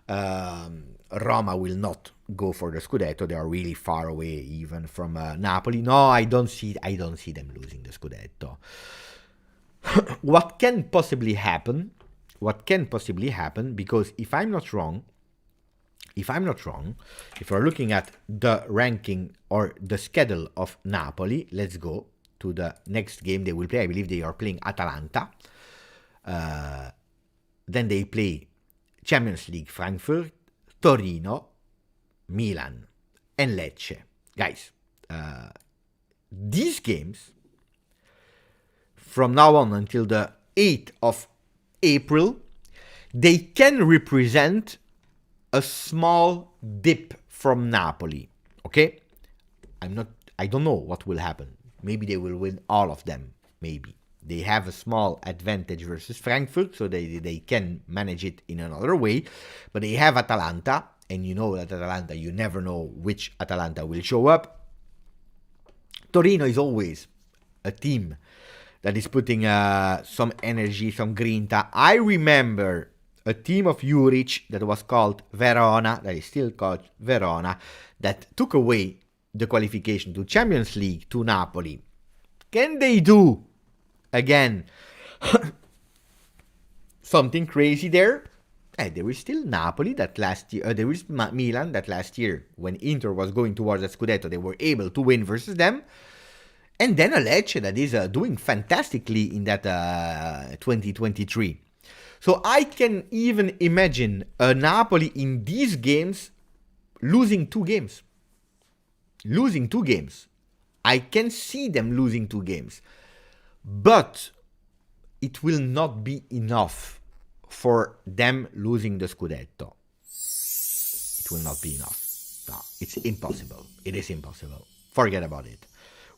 Roma will not go for the Scudetto. They are really far away even from Napoli. No, I don't see them losing the Scudetto. What can possibly happen, because if I'm not wrong, if we're looking at the ranking or the schedule of Napoli, let's go to the next game they will play. I believe they are playing Atalanta. Then they play Champions League Frankfurt, Torino, Milan, and Lecce. Guys, these games, from now on until the 8th of April, they can represent a small dip from Napoli. Okay? I don't know what will happen. Maybe they will win all of them. Maybe. They have a small advantage versus Frankfurt, so they can manage it in another way. But they have Atalanta, and you know that Atalanta, you never know which Atalanta will show up. Torino is always a team that is putting some energy, some grinta. I remember a team of Juric that was called Verona, that is still called Verona, that took away the qualification to Champions League to Napoli. Can they do again something crazy there? There is still Napoli that last year, there is Milan that last year, when Inter was going towards the Scudetto, they were able to win versus them. And then a Lecce that is doing fantastically in that 2023. So I can even imagine a Napoli in these games losing 2 games. I can see them losing 2 games. But it will not be enough for them losing the Scudetto. It will not be enough. No, it's impossible. It is impossible. Forget about it.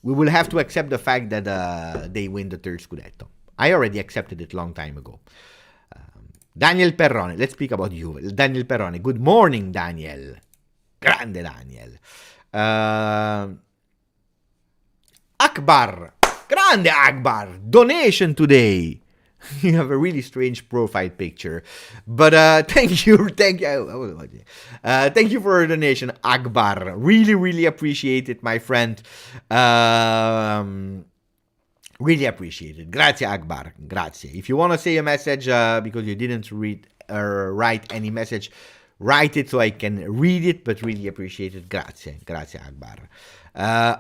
we will have to accept the fact that they win the third Scudetto. I already accepted it long time ago. Daniel Perrone, let's speak about Juve. Daniel Perrone, good morning, Daniel. Grande Daniel. Akbar, grande Akbar, donation today. You have a really strange profile picture, but thank you for your donation, Akbar. Really appreciate it, my friend. Really appreciate it. Grazie, Akbar. Grazie. If you want to say a message because you didn't write any message, write it so I can read it, but really appreciate it. Grazie. Grazie, Akbar.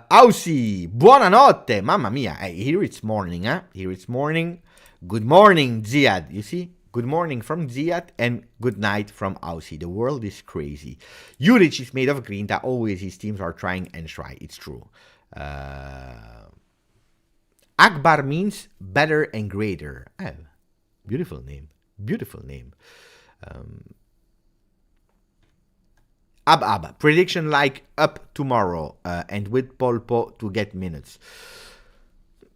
Ausi, buonanotte. Mamma mia. Here it's morning, huh? Here it's morning. Good morning, Ziad. You see? Good morning from Ziad and good night from Ausi. The world is crazy. Juric is made of grinta. Always his teams are trying and try. It's true. Akbar means better and greater. Oh, beautiful name. Beautiful name. Ab. Prediction like up tomorrow and with Polpo to get minutes.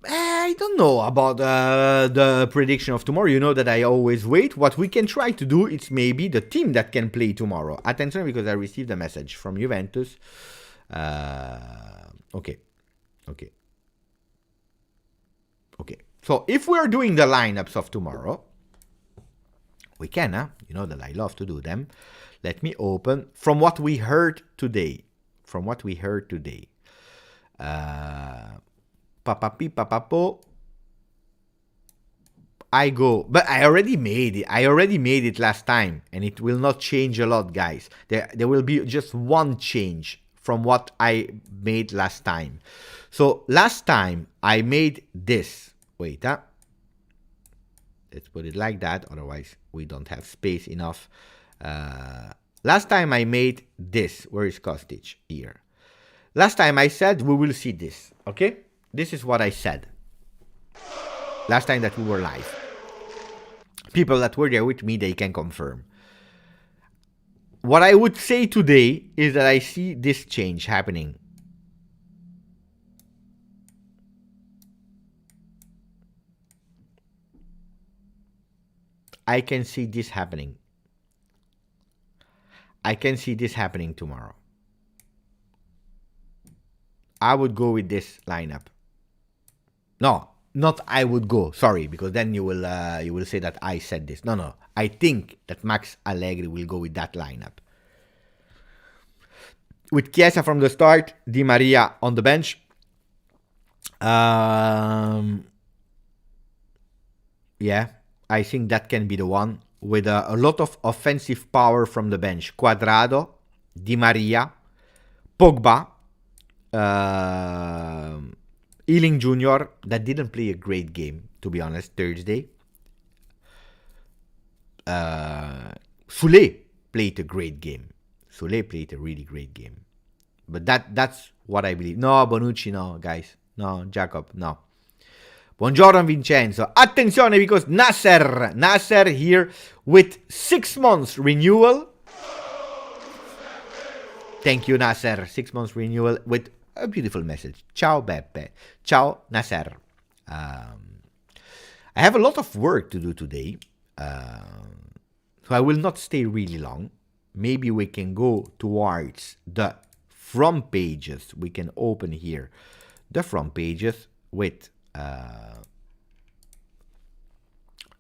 I don't know about the prediction of tomorrow. You know that I always wait. What we can try to do is maybe the team that can play tomorrow. Attention, because I received a message from Juventus. Okay. So if we are doing the lineups of tomorrow, we can, huh? You know that I love to do them. Let me open from what we heard today. Papapo. I go, but I already made it last time, and it will not change a lot, guys. There will be just one change from what I made last time. So last time I made this. Wait, let's put it like that, otherwise we don't have space enough. Last time I made this. Where is Kostic? Here. Last time I said we will see this, okay? This is what I said. Last time that we were live. People that were there with me, they can confirm. What I would say today is that I see this change happening. I can see this happening. I can see this happening tomorrow. I would go with this lineup. No, not I would go. Sorry, because then you will say that I said this. No. I think that Max Allegri will go with that lineup. With Chiesa from the start, Di Maria on the bench. Yeah, I think that can be the one. With a lot of offensive power from the bench. Cuadrado, Di Maria, Pogba, Ealing Jr., that didn't play a great game, to be honest, Thursday. Soule played a great game. Soule played a really great game. But that's what I believe. No, Bonucci, no, guys. No, Jacob, no. Buongiorno, Vincenzo. Attenzione, because Nasser here with 6 months renewal. Thank you, Nasser. 6 months renewal with a beautiful message. Ciao, Beppe. Ciao, Nasser. I have a lot of work to do today, so I will not stay really long. Maybe we can go towards the front pages. We can open here the front pages with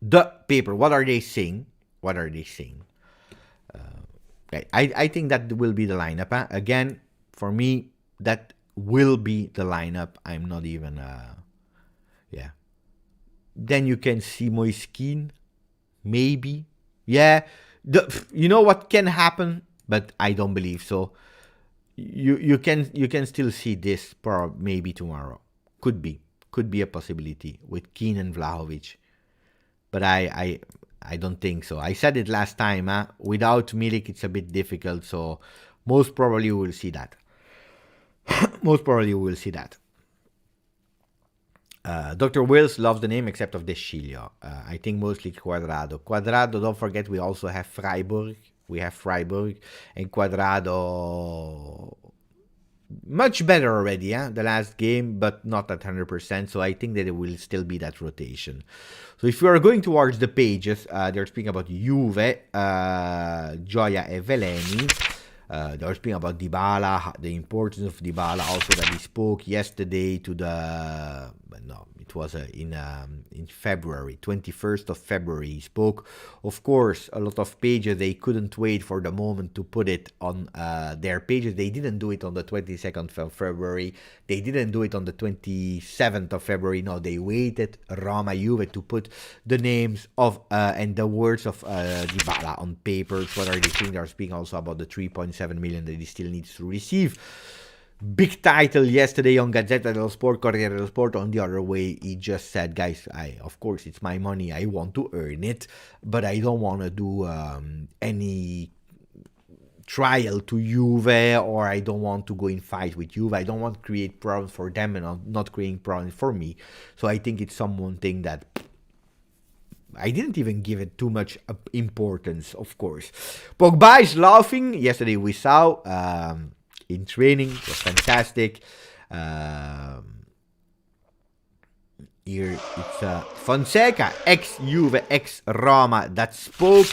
the paper. What are they saying? I think that will be the lineup. Huh? Again, for me, that will be the lineup. I'm not even... yeah. Then you can see Moiskin. Maybe. Yeah. You know what can happen? But I don't believe so. You can still see this maybe tomorrow. Could be a possibility with Keane and Vlahovic. But I don't think so. I said it last time. Without Milik, it's a bit difficult. So most probably we will see that. Dr. Wills loves the name except of Deschilio. I think mostly Cuadrado. Don't forget, we also have Freiburg. And Cuadrado much better already, the last game, but not at 100%. So I think that it will still be that rotation. So if we are going towards the pages, they're speaking about Juve, Gioia e Veleni. They were speaking about Dybala, the importance of Dybala, also that he spoke yesterday to the, but no, it was in February, 21st of February he spoke. Of course, a lot of pages, they couldn't wait for the moment to put it on their pages. They didn't do it on the 22nd of February. They didn't do it on the 27th of February. No, they waited, Roma, Juve, to put the names of and the words of Dybala on papers. What are they saying? They are speaking also about the 3.7 million that he still needs to receive. Big title yesterday on Gazzetta dello Sport, Corriere dello Sport. On the other way, he just said, guys, of course, it's my money. I want to earn it, but I don't want to do any trial to Juve, or I don't want to go in fight with Juve. I don't want to create problems for them and not creating problems for me. So I think it's something that I didn't even give it too much importance, of course. Pogba is laughing. Yesterday we saw in training. It was fantastic. Here it's Fonseca, ex-Juve, ex-Roma, that spoke.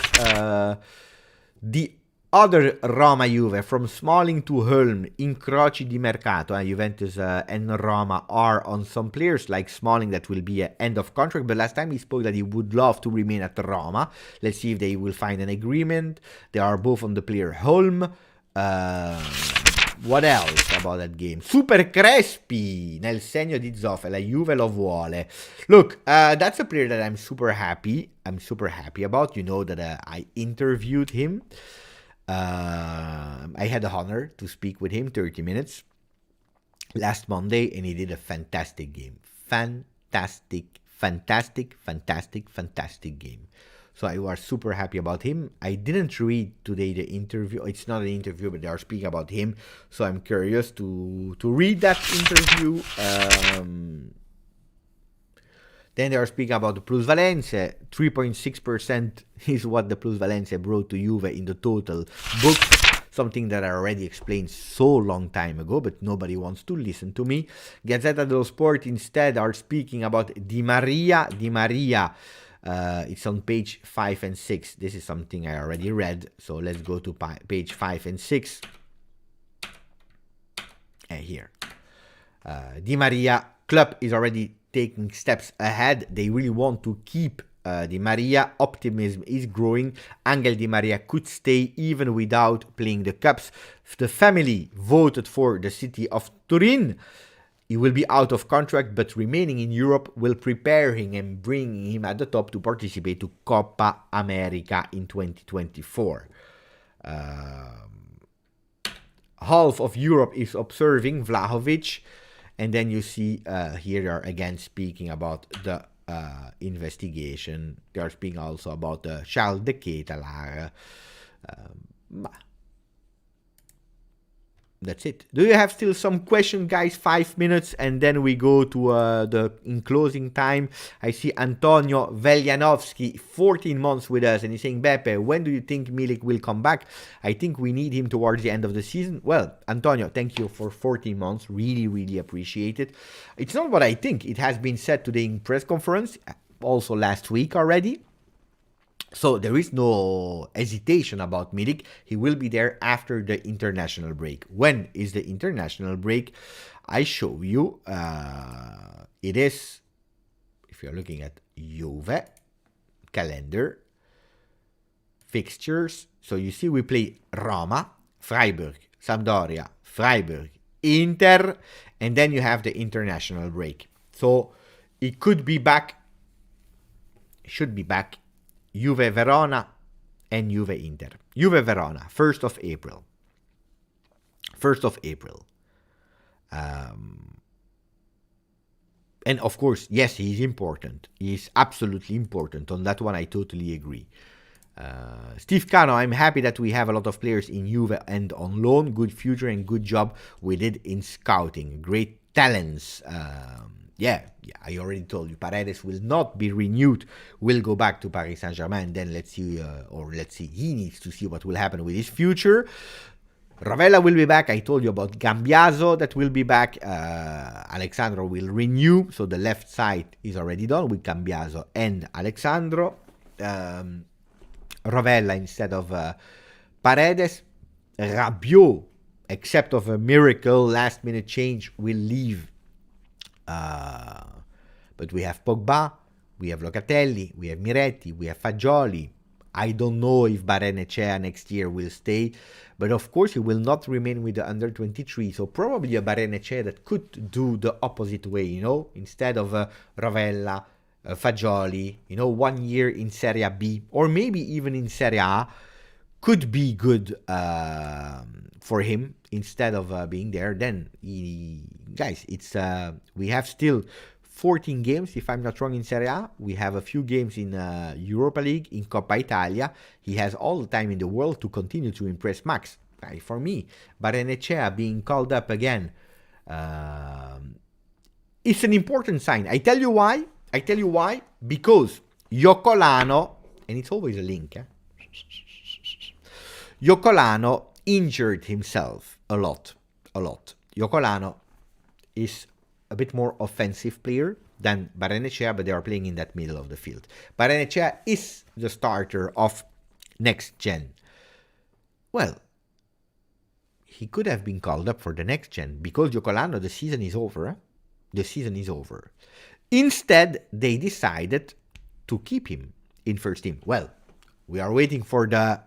The other Roma-Juve, from Smalling to Hulm, incroci di mercato. Juventus and Roma are on some players like Smalling that will be at end of contract. But last time he spoke that he would love to remain at Roma. Let's see if they will find an agreement. They are both on the player Hulm. What else about that game? Super Crespi nel segno di Zoff, la Juve lo vuole. Look, that's a player that I'm super happy about. You know that I interviewed him. I had the honor to speak with him 30 minutes last Monday, and he did a fantastic game. Fantastic game. So I was super happy about him. I didn't read today the interview. It's not an interview, but they are speaking about him. So I'm curious to read that interview. Then they are speaking about the plusvalenze. 3.6% is what the plusvalenze brought to Juve in the total book. Something that I already explained so long time ago, but nobody wants to listen to me. Gazzetta dello Sport instead are speaking about Di Maria. It's on page 5 and 6. This is something I already read. So let's go to page 5 and 6. And here. Di Maria, club is already taking steps ahead. They really want to keep Di Maria. Optimism is growing. Angel Di Maria could stay even without playing the cups. The family voted for the city of Turin. He will be out of contract, but remaining in Europe will prepare him and bring him at the top to participate to Coppa America in 2024. Half of Europe is observing Vlahovic. And then you see here they are again speaking about the investigation. They are speaking also about the Charles de Ketelaar. That's it. Do you have still some question, guys? 5 minutes, and then we go to the in closing time. I see Antonio Veljanovski, 14 months with us, and he's saying, Beppe, when do you think Milik will come back? I think we need him towards the end of the season. Well, Antonio, thank you for 14 months. Really, really appreciate it. It's not what I think. It has been said today in press conference, also last week already. So there is no hesitation about Milik. He will be there after the international break. When is the international break? I show you. It is, if you're looking at Juve calendar, fixtures. So you see we play Roma, Freiburg, Sampdoria, Freiburg, Inter, and then you have the international break. So it could be back, should be back, Juve Verona and Juve Inter. Juve Verona, 1st of April. 1st of April. And of course, yes, he's important. He's absolutely important. On that one, I totally agree. Steve Cano, I'm happy that we have a lot of players in Juve and on loan. Good future and good job we did in scouting. Great talents. Yeah, I already told you, Paredes will not be renewed, will go back to Paris Saint-Germain, then let's see, he needs to see what will happen with his future. Ravella will be back. I told you about Gambiaso that will be back. Alexandro will renew. So the left side is already done with Gambiaso and Alexandro. Ravella instead of Paredes. Rabiot, except of a miracle last minute change, will leave. But we have Pogba, we have Locatelli, we have Miretti, we have Fagioli. I don't know if Barrenechea next year will stay, but of course he will not remain with the under 23. So probably a Barrenechea that could do the opposite way, you know, instead of Ravella, Fagioli, you know, 1 year in Serie B or maybe even in Serie A could be good for him instead of being there. Then, guys, it's we have still 14 games, if I'm not wrong, in Serie A. We have a few games in Europa League, in Coppa Italia. He has all the time in the world to continue to impress Max. For me, Barrenechea being called up again, it's an important sign. I tell you why. Because Yocolano, and it's always a link, Yocolano injured himself a lot. Yocolano is a bit more offensive player than Barrenechea, but they are playing in that middle of the field. Barrenechea is the starter of next gen. Well, he could have been called up for the next gen because Yocolano, the season is over. The season is over. Instead, they decided to keep him in first team. Well, we are waiting for the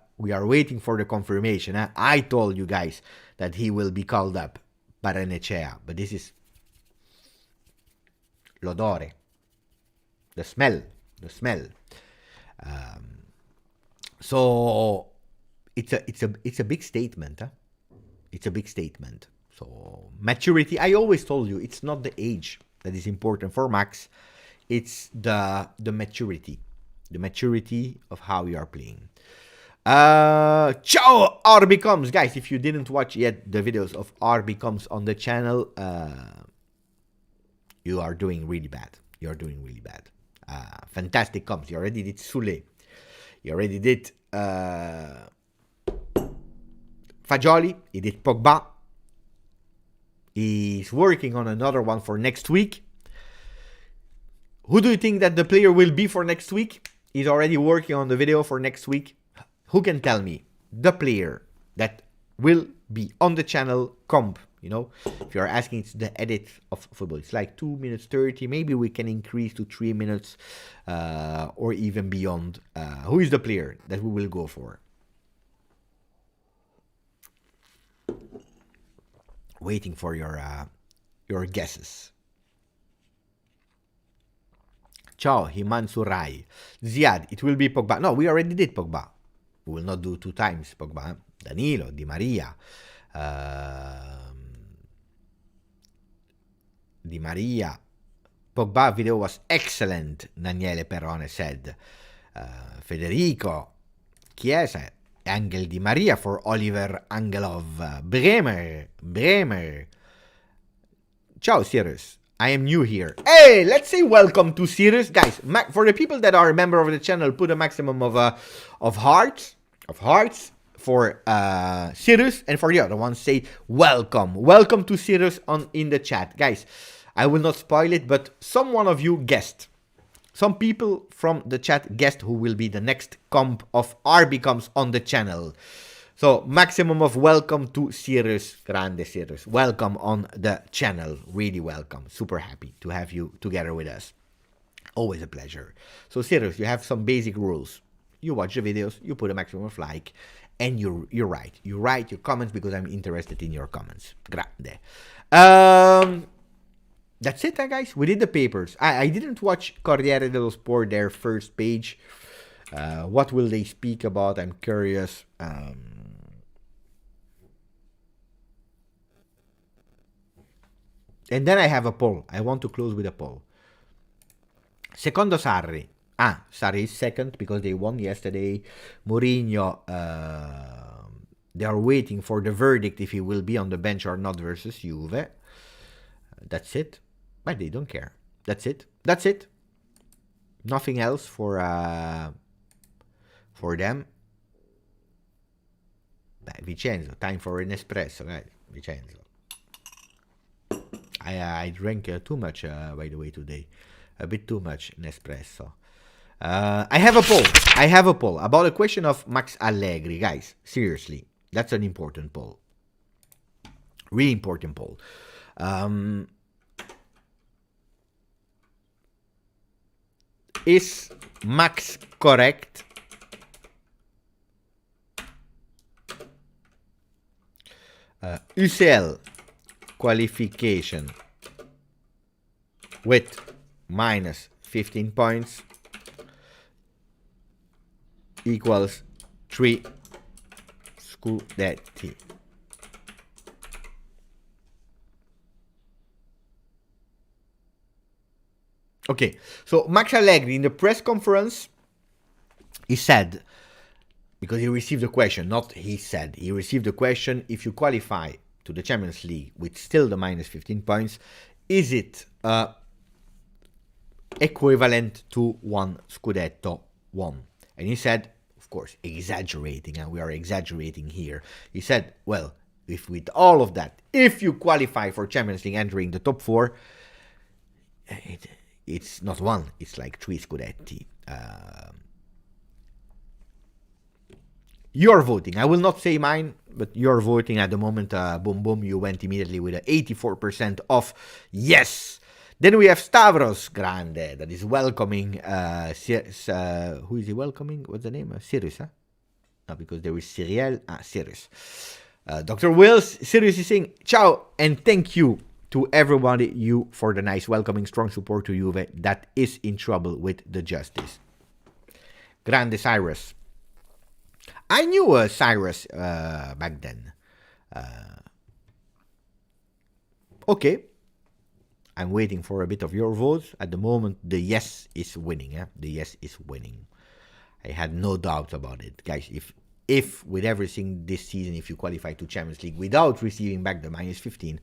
confirmation. I told you guys that he will be called up, Barrenechea, but this is l'odore, the smell. So it's a big statement. It's a big statement. So maturity. I always told you it's not the age that is important for Max. It's the maturity of how you are playing. Ciao RB Comes, guys. If you didn't watch yet the videos of RB Comes on the channel, you are doing really bad. Fantastic comps. You already did Sule. You already did Fagioli. He did Pogba. He's working on another one for next week. Who do you think that the player will be for next week? He's already working on the video for next week. Who can tell me the player that will be on the channel comp? You know, if you are asking, it's the edit of football. It's like 2 minutes 30. Maybe we can increase to 3 minutes or even beyond. Who is the player that we will go for? Waiting for your guesses. Ciao, Himanshu Rai. Ziad, it will be Pogba. No, we already did Pogba. We will not do 2 times Pogba. Danilo, Di Maria. Di Maria. Pogba video was excellent, Daniele Perrone said. Federico. Chiesa. Angel Di Maria for Oliver Angelov. Bremer. Ciao, Sirius. I am new here. Hey, let's say welcome to Sirius. Guys, for the people that are a member of the channel, put a maximum of hearts for Sirius, and for the other ones, say welcome to Sirius in the chat. Guys, I will not spoil it, but some one of you guessed. Some people from the chat guessed who will be the next comp of RB Comps on the channel. So, maximum of welcome to Sirius, grande Sirius. Welcome on the channel. Really welcome. Super happy to have you together with us. Always a pleasure. So, Sirius, you have some basic rules. You watch the videos, you put a maximum of like, and you write. You write your comments because I'm interested in your comments. Grande. That's it, guys. We did the papers. I didn't watch Corriere dello Sport, their first page. What will they speak about? I'm curious. And then I have a poll. I want to close with a poll. Secondo Sarri. Sarri is second because they won yesterday. Mourinho, they are waiting for the verdict if he will be on the bench or not versus Juve. That's it. But they don't care. That's it. Nothing else for them. Vincenzo, time for an espresso, guys. Vincenzo. I drank too much, by the way, today. A bit too much Nespresso. I have a poll about a question of Max Allegri, guys. Seriously, that's an important poll. Really important poll. Is Max correct? UCL qualification with minus 15 points equals 3 scudetti. Okay, so Max Allegri in the press conference, he said, because he received the question, not he said, he received the question, if you qualify to the Champions League with still the minus 15 points, is it equivalent to one Scudetto won? And he said, of course, exaggerating, and we are exaggerating here. He said, well, if with all of that, if you qualify for Champions League entering the top 4, it's not one, it's like 3 Scudetti. You're voting. I will not say mine, but you're voting at the moment. Boom, boom. You went immediately with an 84% of yes. Then we have Stavros Grande that is welcoming. Who is he welcoming? What's the name? Sirius, huh? No, because there is Siriel. Sirius. Dr. Wills, Sirius is saying ciao and thank you to everybody, you for the nice welcoming, strong support to Juve that is in trouble with the justice. Grande Cyrus. I knew Cyrus back then. Okay. I'm waiting for a bit of your votes. At the moment, the yes is winning. The yes is winning. I had no doubt about it. Guys, if with everything this season, if you qualify to Champions League without receiving back the minus 15,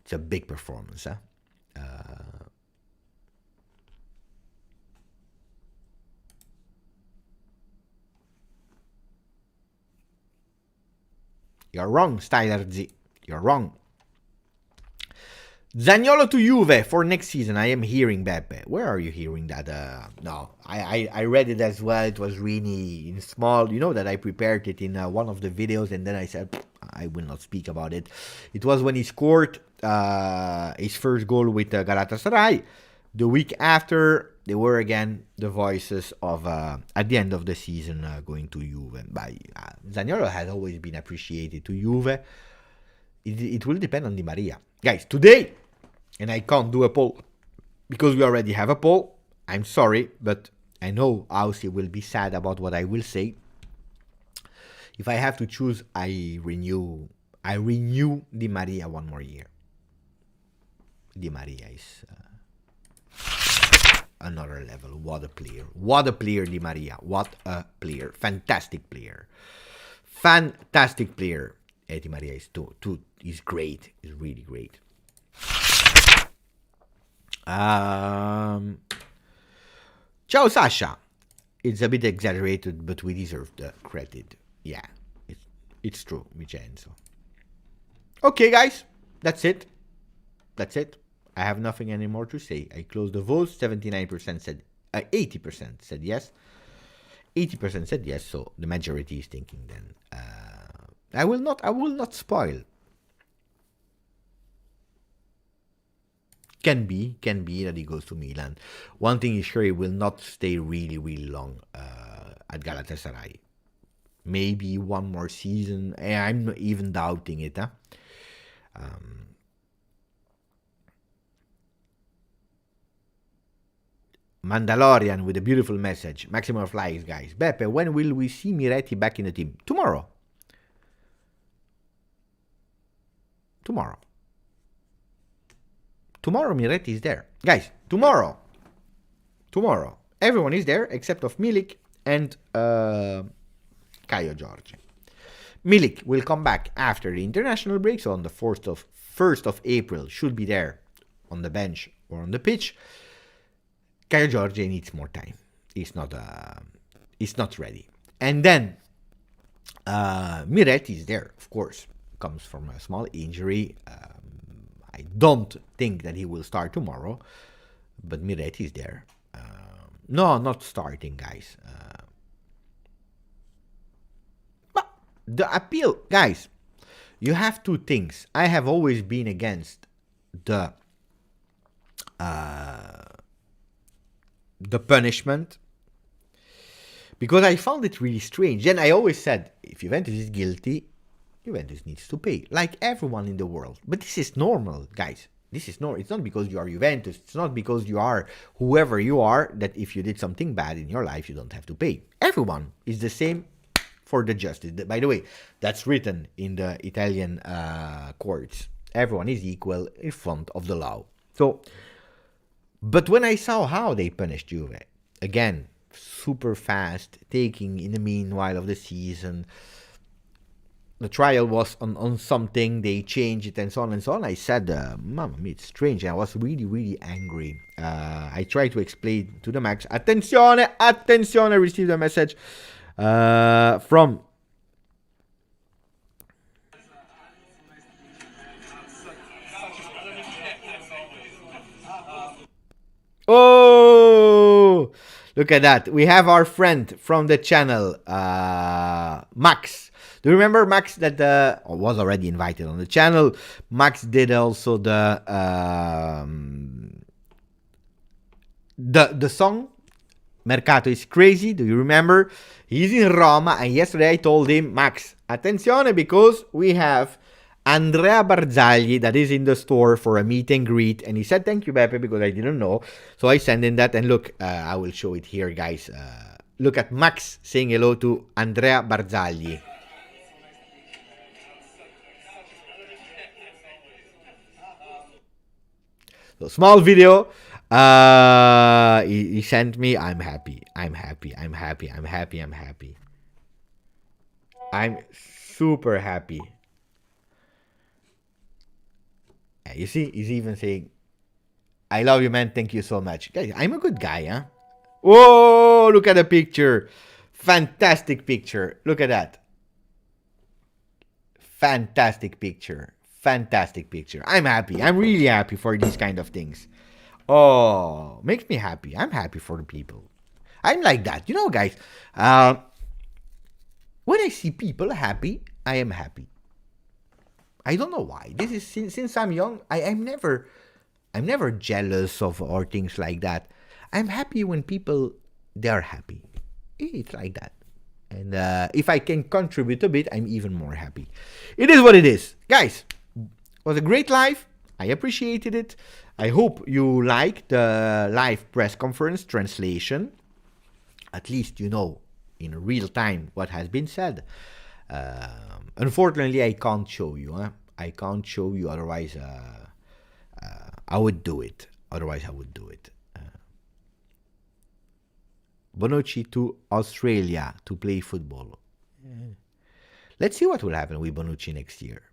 it's a big performance. You're wrong, Styler Z. You're wrong. Zaniolo to Juve for next season. I am hearing Beppe. Where are you hearing that? No, I read it as well. It was really in small. You know that I prepared it in one of the videos and then I said, I will not speak about it. It was when he scored his first goal with Galatasaray. The week after, there were again the voices of, at the end of the season, going to Juve. Zaniolo has always been appreciated to Juve. It will depend on Di Maria. Guys, today, and I can't do a poll because we already have a poll. I'm sorry, but I know Aussie will be sad about what I will say. If I have to choose, I renew Di Maria one more year. Di Maria is another level. What a player. What a player, Di Maria. What a player. Fantastic player. Fantastic player. Di Maria is is great. Is really great. Ciao, Sasha. It's a bit exaggerated, but we deserve the credit. Yeah, it's true, Vincenzo. Okay, guys. That's it. That's it. I have nothing anymore to say. I closed the votes. 79% said, 80% said yes. 80% said yes. So the majority is thinking then. I will not spoil. Can be that he goes to Milan. One thing is sure, he will not stay really, really long at Galatasaray. Maybe one more season. I'm even doubting it. Mandalorian with a beautiful message. Maximum of likes, guys. Beppe, when will we see Miretti back in the team? Tomorrow. Tomorrow Miretti is there. Guys, tomorrow. Everyone is there except of Milik and Caio Jorge. Milik will come back after the international break, so on the 1st of April, should be there on the bench or on the pitch. Caio Jorge needs more time. He's not ready. And then Miretti is there, of course. Comes from a small injury. I don't think that he will start tomorrow, but Miretti is there. No, not starting, guys. But the appeal, guys, you have two things. I have always been against the punishment because I found it really strange. Then I always said, if Juventus is guilty, Juventus needs to pay, like everyone in the world. But this is normal, guys. This is normal. It's not because you are Juventus. It's not because you are whoever you are that if you did something bad in your life, you don't have to pay. Everyone is the same for the justice. By the way, that's written in the Italian courts. Everyone is equal in front of the law. So, but when I saw how they punished Juve, again, super fast, taking in the meanwhile of the season, the trial was on something, they changed it and so on and so on. I said, Mamma mia, it's strange. I was really, really angry. I tried to explain to the max. Attenzione, attenzione, I received a message from Oh, look at that. We have our friend from the channel, Max. Do you remember Max that was already invited on the channel? Max did also the song Mercato is Crazy. Do you remember? He's in Roma, and yesterday I told him, Max, attenzione, because we have Andrea Barzagli that is in the store for a meet and greet, and he said thank you, Beppe, because I didn't know. So I sent him that, and look, I will show it here, guys. Look at Max saying hello to Andrea Barzagli. So small video. He sent me. I'm happy. I'm happy. I'm happy. I'm happy. I'm happy. I'm super happy. You see, he's even saying, I love you, man. Thank you so much. Guys, I'm a good guy, huh? Whoa, look at the picture. Fantastic picture. Look at that. Fantastic picture. Fantastic picture. I'm happy. I'm really happy for these kind of things. Oh, makes me happy. I'm happy for the people. I'm like that. You know, guys, when I see people happy, I am happy. I don't know why. This is since I'm young. I'm never jealous of or things like that. I'm happy when people they are happy. It's like that. And if I can contribute a bit, I'm even more happy. It is what it is, guys. It was a great live. I appreciated it. I hope you liked the live press conference translation. At least you know in real time what has been said. Unfortunately, I can't show you. I can't show you. Otherwise, I would do it. Bonucci to Australia to play football. Let's see what will happen with Bonucci next year.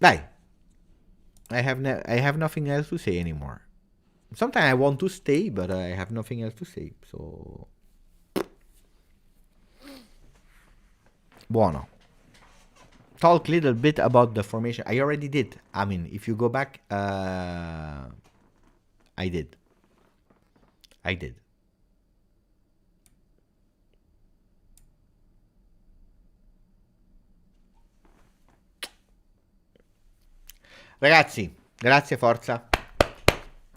Dai, I have nothing else to say anymore. Sometimes I want to stay, but I have nothing else to say. So, buono. Talk a little bit about the formation. I already did. I mean, if you go back, I did. Ragazzi, grazie, forza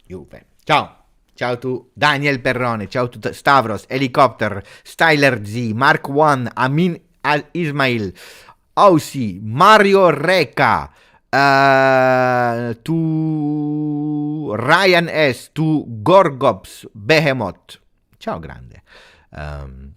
Juve. Ciao to Daniel Perrone, ciao to Stavros, Helicopter, Styler Z, Mark 1, Amin Ismail, Ausi, Mario Reca, to Ryan S, to Gorgops, Behemoth. Ciao grande. And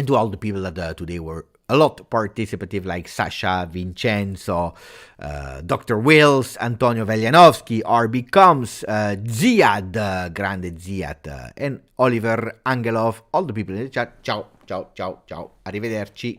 to all the people that today were a lot participative, like Sasha, Vincenzo, Dr. Wills, Antonio Velianovsky, RB Combs, Ziad, grande Ziad, and Oliver Angelov, all the people in the chat. Ciao, arrivederci.